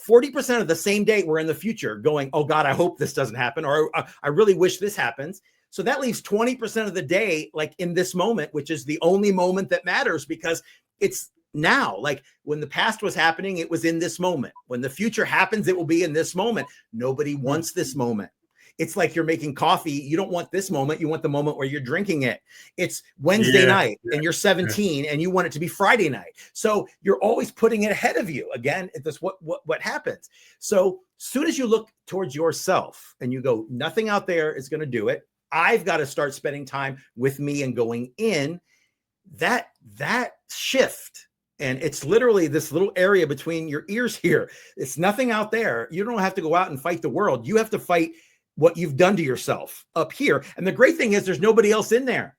B: 40% of the same day, we're in the future going, oh God, I hope this doesn't happen. Or I really wish this happens. So that leaves 20% of the day, like in this moment, which is the only moment that matters because it's now. Like when the past was happening, it was in this moment. When the future happens, it will be in this moment. Nobody wants this moment. It's like you're making coffee. You don't want this moment. You want the moment where you're drinking it. It's Wednesday night and you're 17 and you want it to be Friday night. So you're always putting it ahead of you. Again, that's what happens. So soon as you look towards yourself and you go, nothing out there is going to do it. I've got to start spending time with me and going in that shift. And it's literally this little area between your ears here. It's nothing out there. You don't have to go out and fight the world. You have to fight what you've done to yourself up here. And the great thing is there's nobody else in there.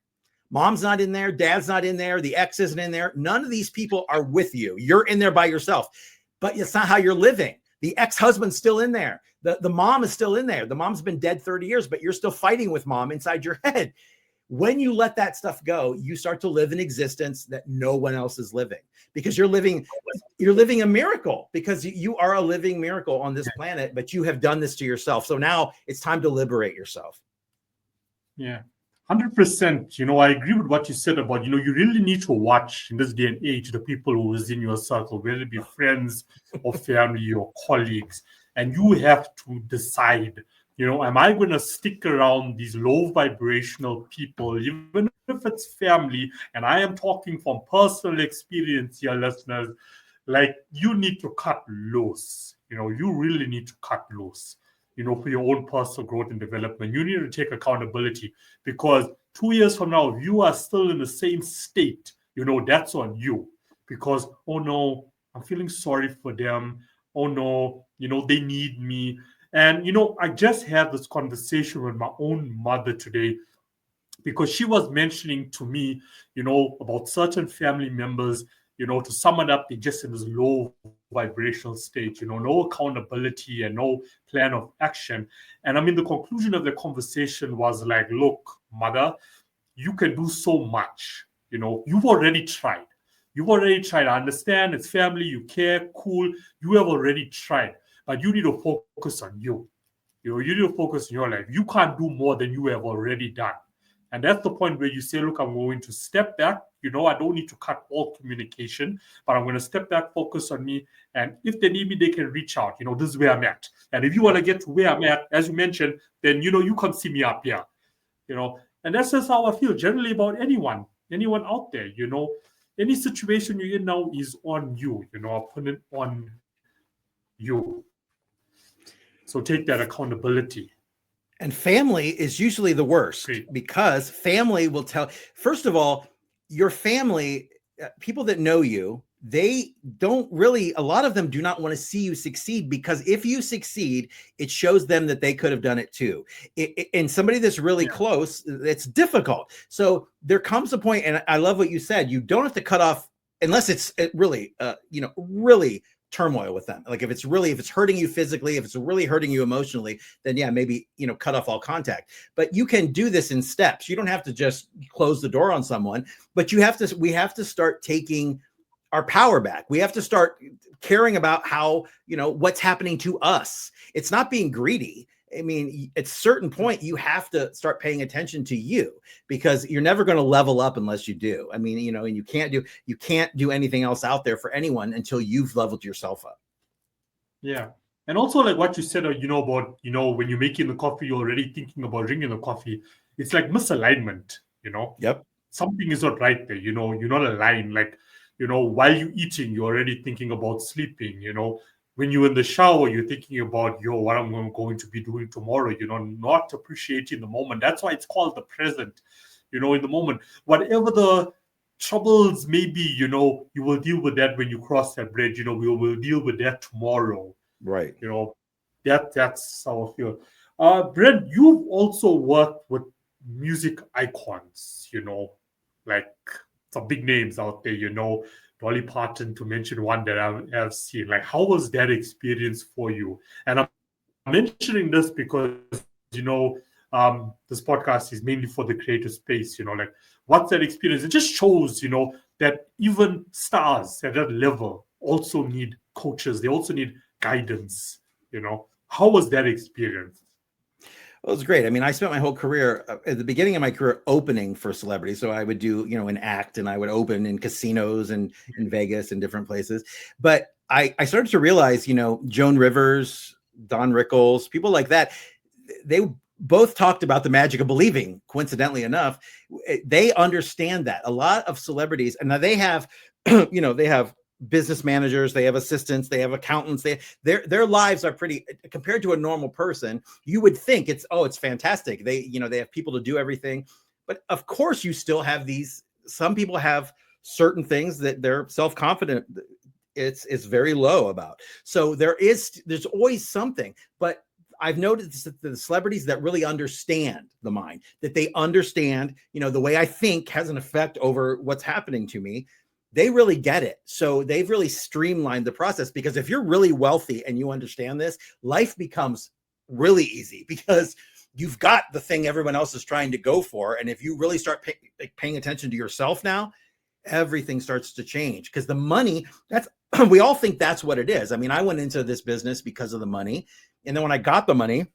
B: Mom's not in there. Dad's not in there. The ex isn't in there. None of these people are with you. You're in there by yourself, but it's not how you're living. The ex-husband's still in there. The mom is still in there. The mom's been dead 30 years, but you're still fighting with mom inside your head. When you let that stuff go, you start to live an existence that no one else is living because you're living a miracle because you are a living miracle on this planet, but you have done this to yourself. So now it's time to liberate yourself.
A: Yeah, 100%. I agree with what you said about, you really need to watch in this day and age the people who is in your circle, whether it be friends or family or colleagues, and you have to decide, am I going to stick around these low vibrational people, even if it's family? And I am talking from personal experience here, listeners. Like, you need to cut loose. You really need to cut loose, for your own personal growth and development. You need to take accountability because 2 years from now, if you are still in the same state, that's on you. Because, oh no, I'm feeling sorry for them. Oh no, they need me. And, I just had this conversation with my own mother today because she was mentioning to me, about certain family members, to sum it up, they're just in this low vibrational state, no accountability and no plan of action. And the conclusion of the conversation was like, look, mother, you can do so much. You've already tried. I understand it's family, you care, cool. You have already tried. But you need to focus on you. You need to focus on your life. You can't do more than you have already done. And that's the point where you say, look, I'm going to step back. I don't need to cut all communication, but I'm going to step back, focus on me. And if they need me, they can reach out. This is where I'm at. And if you want to get to where I'm at, as you mentioned, then, you come see me up here. And that's just how I feel generally about anyone out there. Any situation you're in now is on you. I put it on you. So take that accountability.
B: And family is usually the worst because family will tell, first of all, your family, people that know you, they don't really, a lot of them do not want to see you succeed because if you succeed, it shows them that they could have done it too. And somebody that's really close, it's difficult. So there comes a point, and I love what you said, you don't have to cut off unless it's really, really turmoil with them. Like if it's hurting you physically, if it's really hurting you emotionally, then maybe, cut off all contact. But you can do this in steps. You don't have to just close the door on someone, but we have to start taking our power back. We have to start caring about how, what's happening to us. It's not being greedy. At a certain point, you have to start paying attention to you because you're never going to level up unless you do. And you can't do anything else out there for anyone until you've leveled yourself up.
A: Yeah. And also like what you said, about, when you're making the coffee, you're already thinking about drinking the coffee. It's like misalignment,
B: Yep.
A: Something is not right there, you're not aligned. Like, while you're eating, you're already thinking about sleeping, when you're in the shower, you're thinking about, what I'm going to be doing tomorrow, not appreciating the moment. That's why it's called the present, in the moment. Whatever the troubles may be, you will deal with that when you cross that bridge. We will deal with that tomorrow.
B: Right.
A: That's how I feel. Brent, you've also worked with music icons, like some big names out there, Dolly Parton, to mention one that I have seen. Like, how was that experience for you? And I'm mentioning this because, this podcast is mainly for the creative space, like, what's that experience? It just shows, that even stars at that level also need coaches. They also need guidance, How was that experience?
B: Well, it was great. I mean, I spent my whole career at the beginning of my career opening for celebrities. So I would do, an act, and I would open in casinos and in Vegas and different places. But I started to realize, Joan Rivers, Don Rickles, people like that, they both talked about the magic of believing. Coincidentally enough, they understand that. A lot of celebrities, and now they have, they have business managers, they have assistants, they have accountants, their lives are pretty, compared to a normal person, you would think it's fantastic. They have people to do everything. But of course you still have some people have certain things that they're self-confident, it's very low about. So there's always something. But I've noticed that the celebrities that really understand the mind, that they understand, the way I think has an effect over what's happening to me, they really get it. So they've really streamlined the process, because if you're really wealthy and you understand this, life becomes really easy, because you've got the thing everyone else is trying to go for. And if you really start paying attention to yourself now, everything starts to change, because the money, we all think that's what it is. I mean, I went into this business because of the money. And then when I got the money,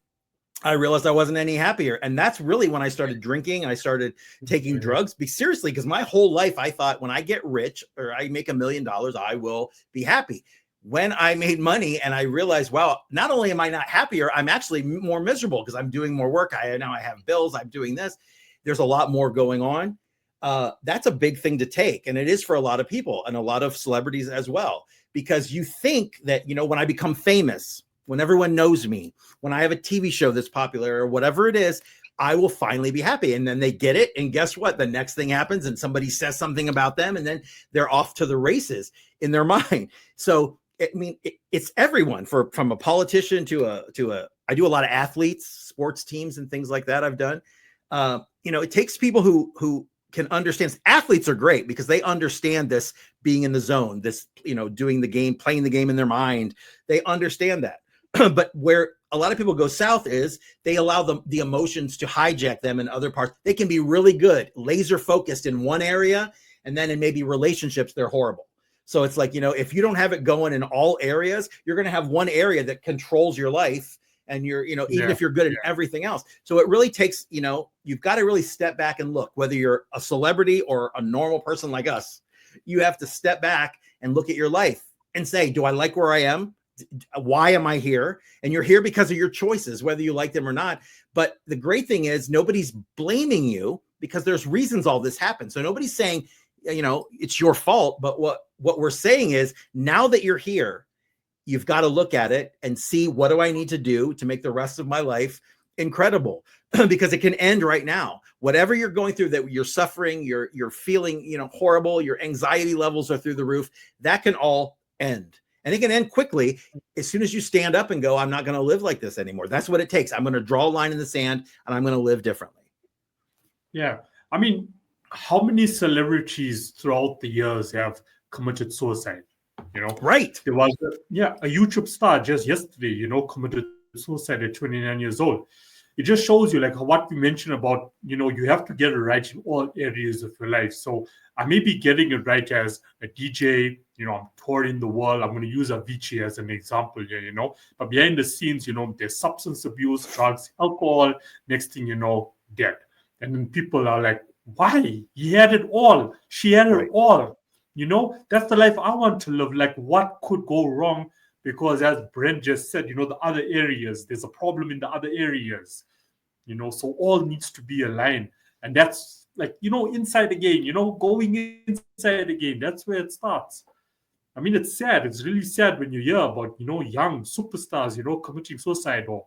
B: I realized I wasn't any happier. And that's really when I started drinking. I started taking drugs. Seriously, because my whole life, I thought when I get rich or I make $1 million, I will be happy. When I made money and I realized, wow, not only am I not happier, I'm actually more miserable, because I'm doing more work. Now I have bills. I'm doing this. There's a lot more going on. That's a big thing to take. And it is for a lot of people and a lot of celebrities as well, because you think that, when I become famous, when everyone knows me, when I have a TV show that's popular or whatever it is, I will finally be happy. And then they get it. And guess what? The next thing happens and somebody says something about them, and then they're off to the races in their mind. So, I mean, it's everyone, from a politician to I do a lot of athletes, sports teams and things like that I've done. It takes people who can understand. Athletes are great because they understand this, being in the zone, this, doing the game, playing the game in their mind. They understand that. But where a lot of people go south is they allow the emotions to hijack them in other parts. They can be really good, laser focused in one area, and then in maybe relationships, they're horrible. So it's like, if you don't have it going in all areas, you're going to have one area that controls your life. And you're, even if you're good in everything else. So it really takes, you've got to really step back and look, whether you're a celebrity or a normal person like us, you have to step back and look at your life and say, do I like where I am? Why am I here? And you're here because of your choices, whether you like them or not. But the great thing is nobody's blaming you, because there's reasons all this happened. So nobody's saying, it's your fault. But what we're saying is, now that you're here, you've got to look at it and see, what do I need to do to make the rest of my life incredible? Because it can end right now. Whatever you're going through, that you're suffering, you're feeling, horrible, your anxiety levels are through the roof, that can all end. And it can end quickly as soon as you stand up and go, I'm not going to live like this anymore. That's what it takes. I'm going to draw a line in the sand and I'm going to live differently.
A: Yeah. I mean, how many celebrities throughout the years have committed suicide?
B: Right.
A: There was a YouTube star just yesterday, committed suicide at 29 years old. It just shows you, like what we mentioned about, you have to get it right in all areas of your life. So I may be getting it right as a DJ, I'm touring the world. I'm going to use Avicii as an example here, but behind the scenes, there's substance abuse, drugs, alcohol, next thing you know, dead. And then people are like, why? He had it all. She had it all. That's the life I want to live. Like, what could go wrong? Because as Brent just said, the other areas, there's a problem in the other areas, so all needs to be aligned. And that's like, inside again, going inside again, that's where it starts. I mean, it's sad. It's really sad when you hear about, young superstars, committing suicide or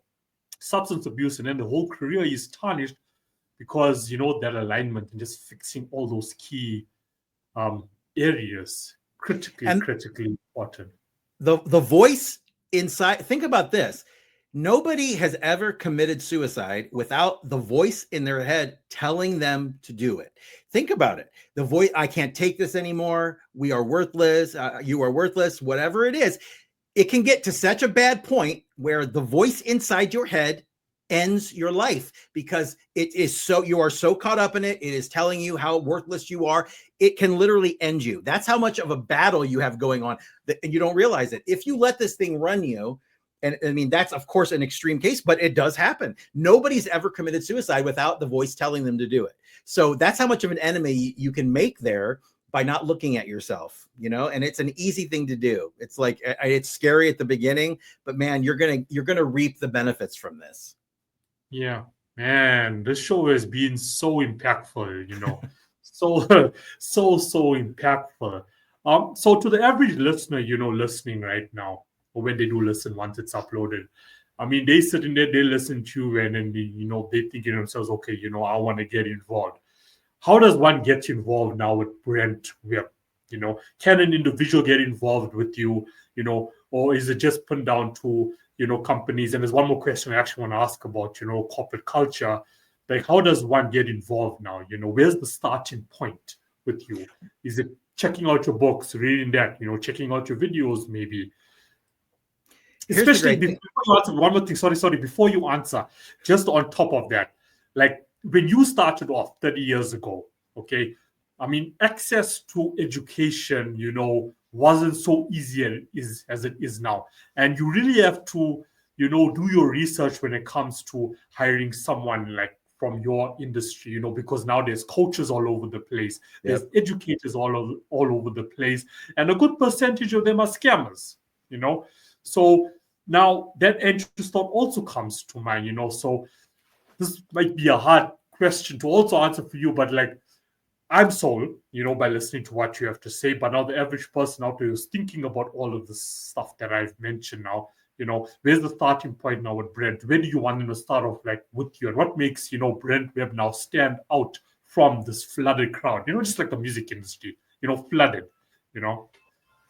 A: substance abuse, and then the whole career is tarnished because, that alignment and just fixing all those key areas, critically important.
B: The voice inside, think about this. Nobody has ever committed suicide without the voice in their head telling them to do it. Think about it. The voice, I can't take this anymore. We are worthless. You are worthless. Whatever it is, it can get to such a bad point where the voice inside your head ends your life, because it is you are so caught up in it. It is telling you how worthless you are. It can literally end you. That's how much of a battle you have going on, and you don't realize it. If you let this thing run you, And I mean, that's of course an extreme case, but it does happen. Nobody's ever committed suicide without the voice telling them to do it. So that's how much of an enemy you can make there by not looking at yourself, and it's an easy thing to do. It's like, it's scary at the beginning, but man, you're going to reap the benefits from this.
A: Yeah, man, this show has been so impactful, so impactful. So to the average listener, listening right now, or when they do listen once it's uploaded, I mean, they sitting there, they listen to you, and then they think to themselves, okay, I want to get involved. How does one get involved now with Brent Webb? Can an individual get involved with you? Or is it just put down to companies? And there's one more question I actually want to ask about corporate culture. Like, how does one get involved now? Where's the starting point with you? Is it checking out your books, reading that? Checking out your videos, maybe? Especially before you answer, one more thing. Sorry. Before you answer, just on top of that, like, when you started off 30 years ago, okay, I mean, access to education, wasn't so easy as it is now. And you really have to, do your research when it comes to hiring someone like from your industry, because now there's coaches all over the place. There's educators all over the place. And a good percentage of them are scammers, So now that entry thought also comes to mind, So this might be a hard question to also answer for you, but like, I'm sold, by listening to what you have to say. But now the average person out there is thinking about all of this stuff that I've mentioned now. Where's the starting point now with Brent? Where do you want them to start off like with you? And what makes, Brent Webb now stand out from this flooded crowd? Just like the music industry, flooded,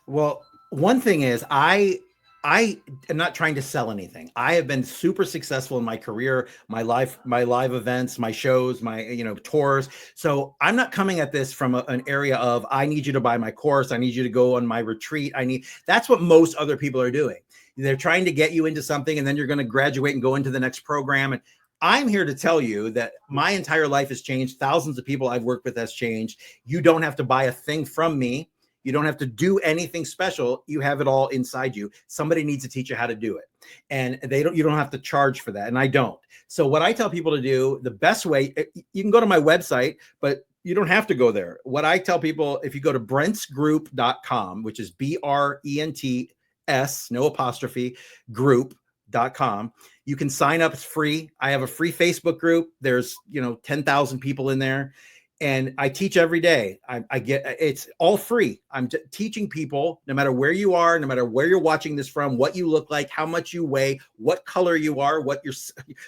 B: Well, one thing is I am not trying to sell anything. I have been super successful in my career, my live events, my shows, my, tours. So I'm not coming at this from an area of, I need you to buy my course. I need you to go on my retreat. That's what most other people are doing. They're trying to get you into something, and then you're going to graduate and go into the next program. And I'm here to tell you that my entire life has changed. Thousands of people I've worked with has changed. You don't have to buy a thing from me. You don't have to do anything special. You have it all inside you. Somebody needs to teach you how to do it. And you don't have to charge for that. And I don't. So what I tell people to do, the best way, you can go to my website, but you don't have to go there. What I tell people, if you go to brentsgroup.com, which is BRENTS, no apostrophe, group.com, you can sign up. It's free. I have a free Facebook group. There's, 10,000 people in there. And I teach every day. It's all free. I'm teaching people, no matter where you are, no matter where you're watching this from, what you look like, how much you weigh, what color you are, what your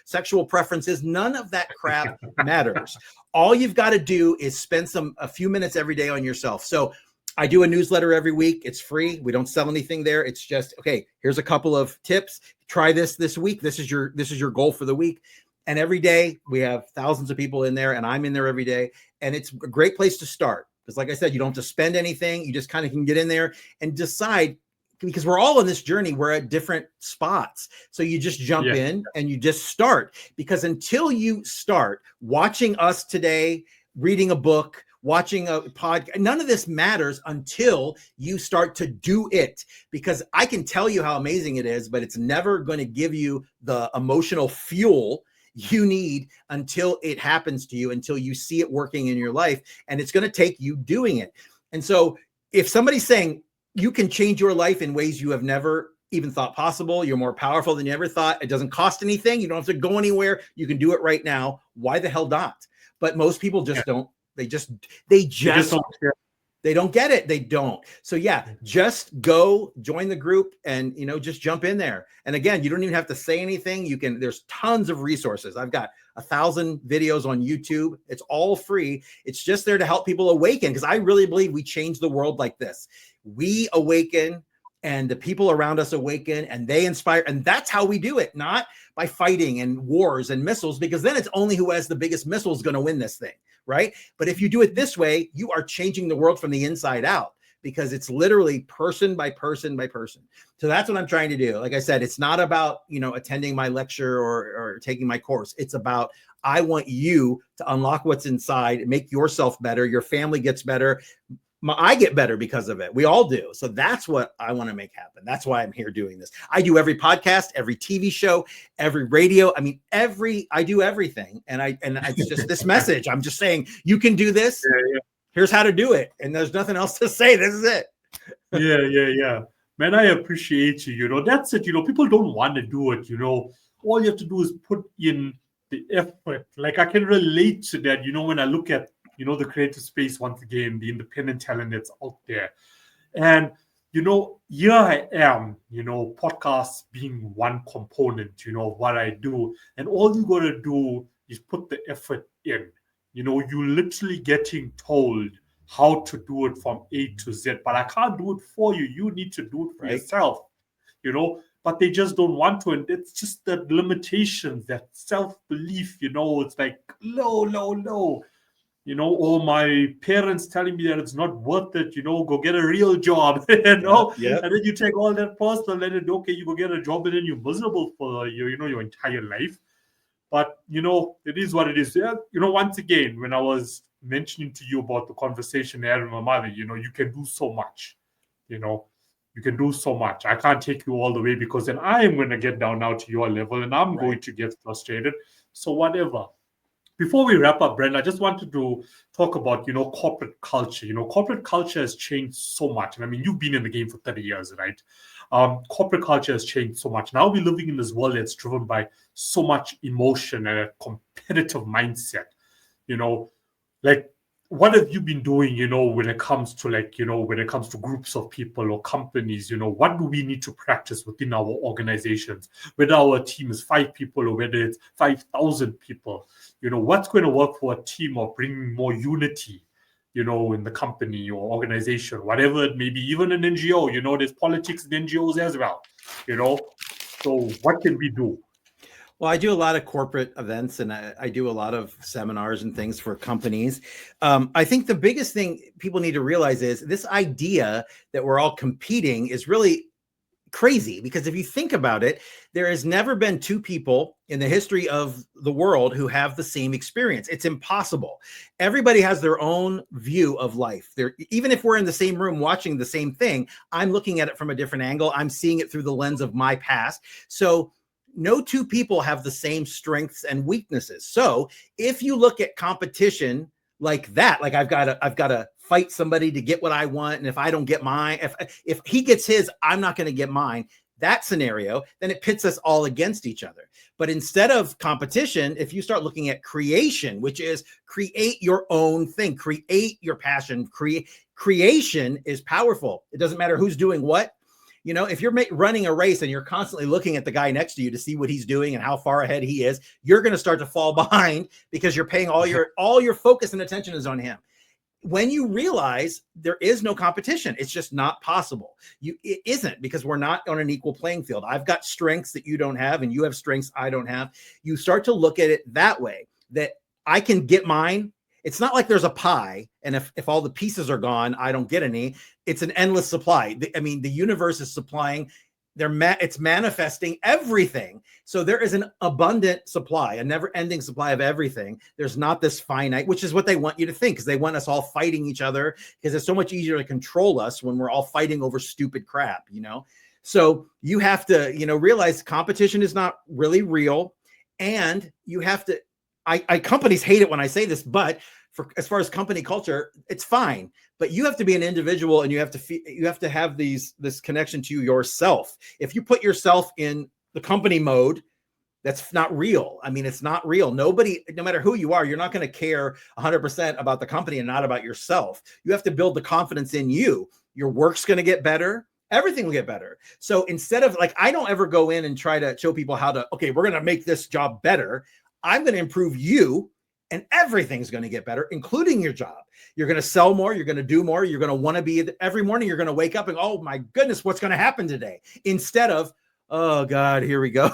B: sexual preference is. None of that crap matters. All you've got to do is spend a few minutes every day on yourself. So I do a newsletter every week. It's free. We don't sell anything there. It's just, okay, here's a couple of tips. Try this week. This is your goal for the week. And every day we have thousands of people in there, and I'm in there every day. And it's a great place to start. Because like I said, you don't have to spend anything. You just kind of can get in there and decide, because we're all on this journey. We're at different spots. So you just jump in and you just start. Because until you start watching us today, reading a book, watching a podcast, none of this matters until you start to do it. Because I can tell you how amazing it is, but it's never going to give you the emotional fuel you need until it happens to you, until you see it working in your life. And it's going to take you doing it. And so if somebody's saying you can change your life in ways you have never even thought possible, you're more powerful than you ever thought, it doesn't cost anything, you don't have to go anywhere, you can do it right now, why the hell not? But most people just don't. They just they don't get it. They don't. So just go join the group and, just jump in there. And again, you don't even have to say anything. There's tons of resources. I've got 1,000 videos on YouTube. It's all free. It's just there to help people awaken. Because I really believe we change the world like this. We awaken and the people around us awaken and they inspire. And that's how we do it. Not by fighting and wars and missiles, because then it's only who has the biggest missiles going to win this thing. Right. But if you do it this way, you are changing the world from the inside out, because it's literally person by person by person. So that's what I'm trying to do. Like I said, it's not about, attending my lecture or taking my course. It's about, I want you to unlock what's inside, make yourself better. Your family gets better. I get better because of it. We all do. So that's what I want to make happen. That's why I'm here doing this. I do every podcast, every TV show, every radio. I mean, I do everything. And it's just this message. I'm just saying, you can do this.
A: Yeah.
B: Here's how to do it. And there's nothing else to say. This is it.
A: Yeah. Man, I appreciate you. That's it. People don't want to do it. All you have to do is put in the effort. Like, I can relate to that. When I look at, the creative space, once again, the independent talent that's out there. And, here I am, podcasts being one component, of what I do. And all you got to do is put the effort in. You're literally getting told how to do it from A to Z, but I can't do it for you. You need to do it for yourself, but they just don't want to. And it's just the limitations, that self-belief, it's like low. Or my parents telling me that it's not worth it, go get a real job,
B: Yep.
A: And then you take all that personal, and then, okay, you go get a job, and then you're miserable for your entire life. But, it is what it is. Yeah, once again, when I was mentioning to you about the conversation I had with my mother, you can do so much, you can do so much. I can't take you all the way, because then I am going to get down now to your level, and I'm going to get frustrated. So whatever. Before we wrap up, Brent, I just wanted to talk about, corporate culture. Corporate culture has changed so much. And I mean, you've been in the game for 30 years, right? Corporate culture has changed so much. Now we're living in this world that's driven by so much emotion and a competitive mindset. Like, what have you been doing, when it comes to groups of people or companies, what do we need to practice within our organizations, whether our team is 5 people or whether it's 5,000 people, what's going to work for a team of bringing more unity, in the company or organization, whatever it may be, even an NGO, there's politics in NGOs as well, so what can we do?
B: Well, I do a lot of corporate events, and I do a lot of seminars and things for companies. I think the biggest thing people need to realize is this idea that we're all competing is really crazy, because if you think about it, there has never been 2 people in the history of the world who have the same experience. It's impossible. Everybody has their own view of life. Even if we're in the same room watching the same thing, I'm looking at it from a different angle. I'm seeing it through the lens of my past. So no 2 people have the same strengths and weaknesses. So if you look at competition like that, like I've got to fight somebody to get what I want, and if I don't get mine, if he gets his, I'm not going to get mine. That scenario, then it pits us all against each other. But instead of competition, if you start looking at creation, which is create your own thing, create your passion, creation is powerful. It doesn't matter who's doing what. If you're running a race and you're constantly looking at the guy next to you to see what he's doing and how far ahead he is, you're going to start to fall behind, because you're paying all your focus and attention is on him. When you realize there is no competition, it's just not possible. It isn't, because we're not on an equal playing field. I've got strengths that you don't have, and you have strengths I don't have. You start to look at it that way, that I can get mine. It's not like there's a pie, and if all the pieces are gone, I don't get any. It's an endless supply. The universe is supplying. It's manifesting everything. So there is an abundant supply, a never-ending supply of everything. There's not this finite, which is what they want you to think, because they want us all fighting each other, because it's so much easier to control us when we're all fighting over stupid crap, So you have to, realize competition is not really real, and you have to. Companies hate it when I say this, but as far as company culture, it's fine. But you have to be an individual, and you have to have this connection to yourself. If you put yourself in the company mode, that's not real. It's not real. Nobody, no matter who you are, you're not going to care 100% about the company and not about yourself. You have to build the confidence in you. Your work's going to get better. Everything will get better. So instead of I don't ever go in and try to show people we're going to make this job better. I'm going to improve you, and everything's going to get better, including your job. You're going to sell more. You're going to do more. You're going to want to be every morning. You're going to wake up and, oh my goodness, what's going to happen today? Instead of, oh God, here we go.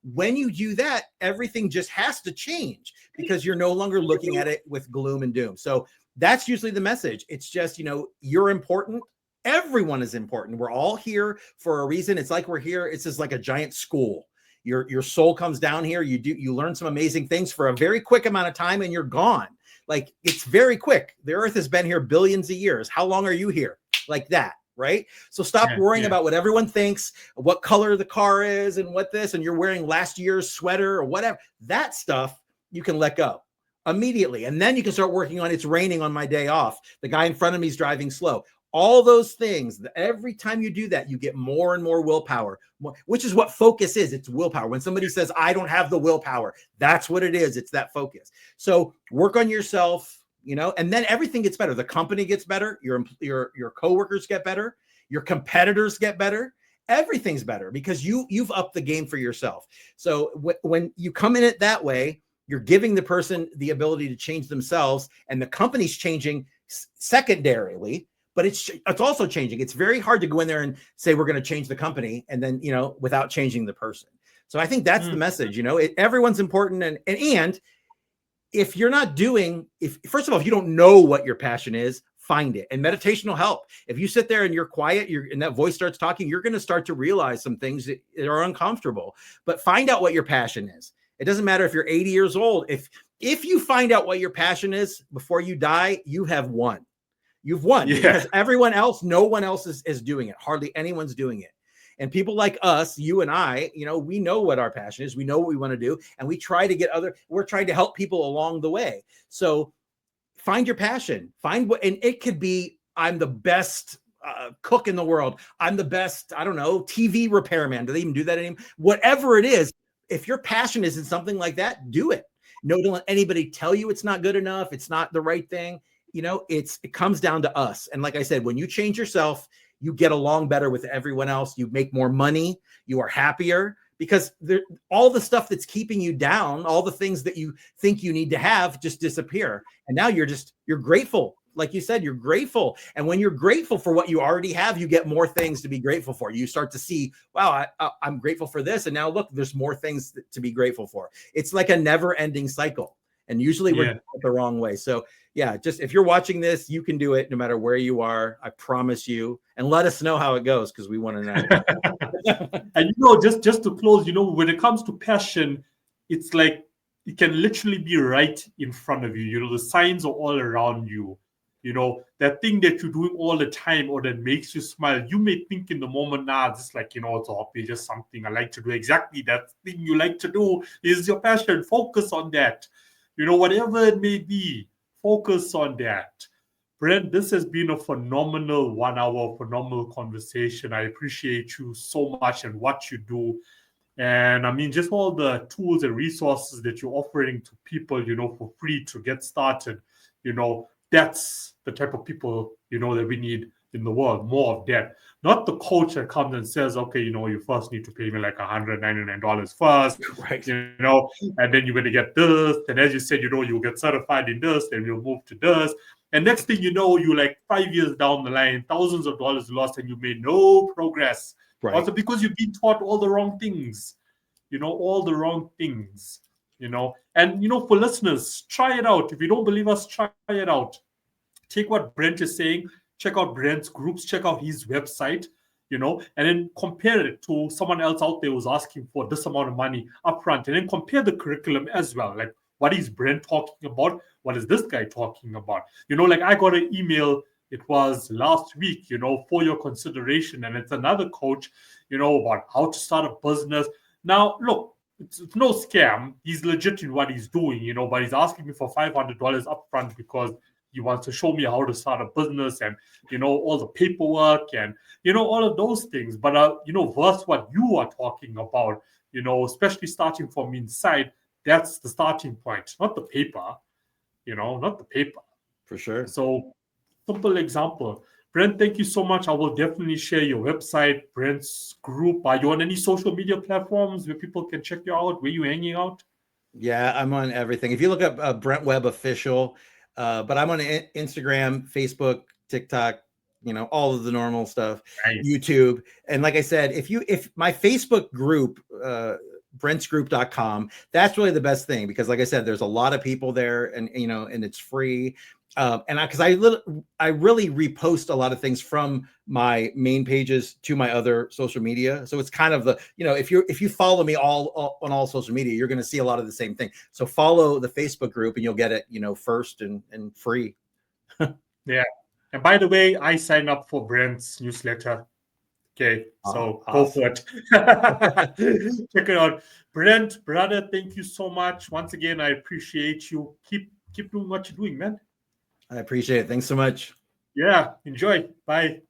B: When you do that, everything just has to change, because you're no longer looking at it with gloom and doom. So that's usually the message. It's just, you're important. Everyone is important. We're all here for a reason. It's like we're here. It's just like a giant school. Your soul comes down here. You learn some amazing things for a very quick amount of time, and you're gone. Like, it's very quick. The earth has been here billions of years. How long are you here? Like that, right? So stop worrying about what everyone thinks, what color the car is and what this, and you're wearing last year's sweater or whatever. That stuff you can let go immediately. And then you can start working on, it's raining on my day off. The guy in front of me is driving slow. All those things, every time you do that, you get more and more willpower, which is what focus is. It's willpower. When somebody says, I don't have the willpower, that's what it is. It's that focus. So work on yourself, you know, and then everything gets better. The company gets better. Your coworkers get better. Your competitors get better. Everything's better because you've upped the game for yourself. So when you come in it that way, you're giving the person the ability to change themselves, and the company's changing secondarily. But it's also changing. It's very hard to go in there and say, we're going to change the company, and then, you know, without changing the person. So I think that's the message, you know, everyone's important. And if you're not doing, first of all, if you don't know what your passion is, find it. And meditation will help. If you sit there and you're quiet, and that voice starts talking, you're going to start to realize some things that are uncomfortable, but find out what your passion is. It doesn't matter if you're 80 years old. If you find out what your passion is before you die, you have won. You've won because no one else is doing it. Hardly anyone's doing it. And people like us, you and I, you know, we know what our passion is. We know what we want to do. And we try to we're trying to help people along the way. So find your passion, and it could be, I'm the best cook in the world. I'm the best, I don't know, TV repairman. Do they even do that anymore? Whatever it is, if your passion is in something like that, do it. No, don't let anybody tell you it's not good enough. It's not the right thing. You know, it comes down to us. And like I said, when you change yourself, you get along better with everyone else. You make more money. You are happier because all the stuff that's keeping you down, all the things that you think you need to have just disappear. And now you're grateful. Like you said, you're grateful. And when you're grateful for what you already have, you get more things to be grateful for. You start to see, wow, I'm grateful for this. And now look, there's more things to be grateful for. It's like a never ending cycle. And usually we're doing it the wrong way. So yeah, just if you're watching this, you can do it no matter where you are. I promise you. And let us know how it goes because we want to know.
A: And you know, just to close, you know, when it comes to passion, it's like it can literally be right in front of you. You know, the signs are all around you. You know, that thing that you're doing all the time or that makes you smile, you may think in the moment, just like, you know, it's a hobby, just something I like to do. Exactly that thing you like to do is your passion. Focus on that. You know, whatever it may be, focus on that. Brent, this has been a phenomenal 1 hour, phenomenal conversation. I appreciate you so much and what you do. And I mean, just all the tools and resources that you're offering to people, you know, for free to get started. You know, that's the type of people, you know, that we need in the world, more of that. Not the coach that comes and says, okay, you know, you first need to pay me like $199 first,
B: right?
A: You know, and then you're going to get this. And as you said, you know, you'll get certified in this, then you'll move to this. And next thing you know, you're like 5 years down the line, thousands of dollars lost, and you made no progress.
B: Right.
A: Also because you've been taught all the wrong things, you know, all the wrong things, you know. And, you know, for listeners, try it out. If you don't believe us, try it out. Take what Brent is saying, check out Brent's groups, check out his website, you know, and then compare it to someone else out there who's asking for this amount of money upfront, and then compare the curriculum as well. Like, what is Brent talking about? What is this guy talking about? You know, like I got an email, it was last week, you know, for your consideration, and it's another coach, you know, about how to start a business. Now, look, it's no scam. He's legit in what he's doing, you know, but he's asking me for $500 upfront because he wants to show me how to start a business and, you know, all the paperwork and, you know, all of those things. But, you know, versus what you are talking about, you know, especially starting from inside, that's the starting point, not the paper, you know, not the paper.
B: For sure.
A: So, simple example. Brent, thank you so much. I will definitely share your website, Brent's group. Are you on any social media platforms where people can check you out? Where you hanging out?
B: Yeah, I'm on everything. If you look up Brent Webb Official, but I'm on Instagram, Facebook, TikTok, you know, all of the normal stuff, nice. YouTube. And like I said, if my Facebook group, brentsgroup.com. That's really the best thing, because like I said, there's a lot of people there, and and it's free. And I really repost a lot of things from my main pages to my other social media. So it's kind of the, if you follow me all on all social media, you're going to see a lot of the same thing. So follow the Facebook group and you'll get it, first and free.
A: Yeah. And by the way, I signed up for Brent's newsletter. Okay, so go for it. Check it out. Brent, brother, thank you so much. Once again, I appreciate you. Keep doing what you're doing, man.
B: I appreciate it. Thanks so much.
A: Yeah, enjoy. Bye.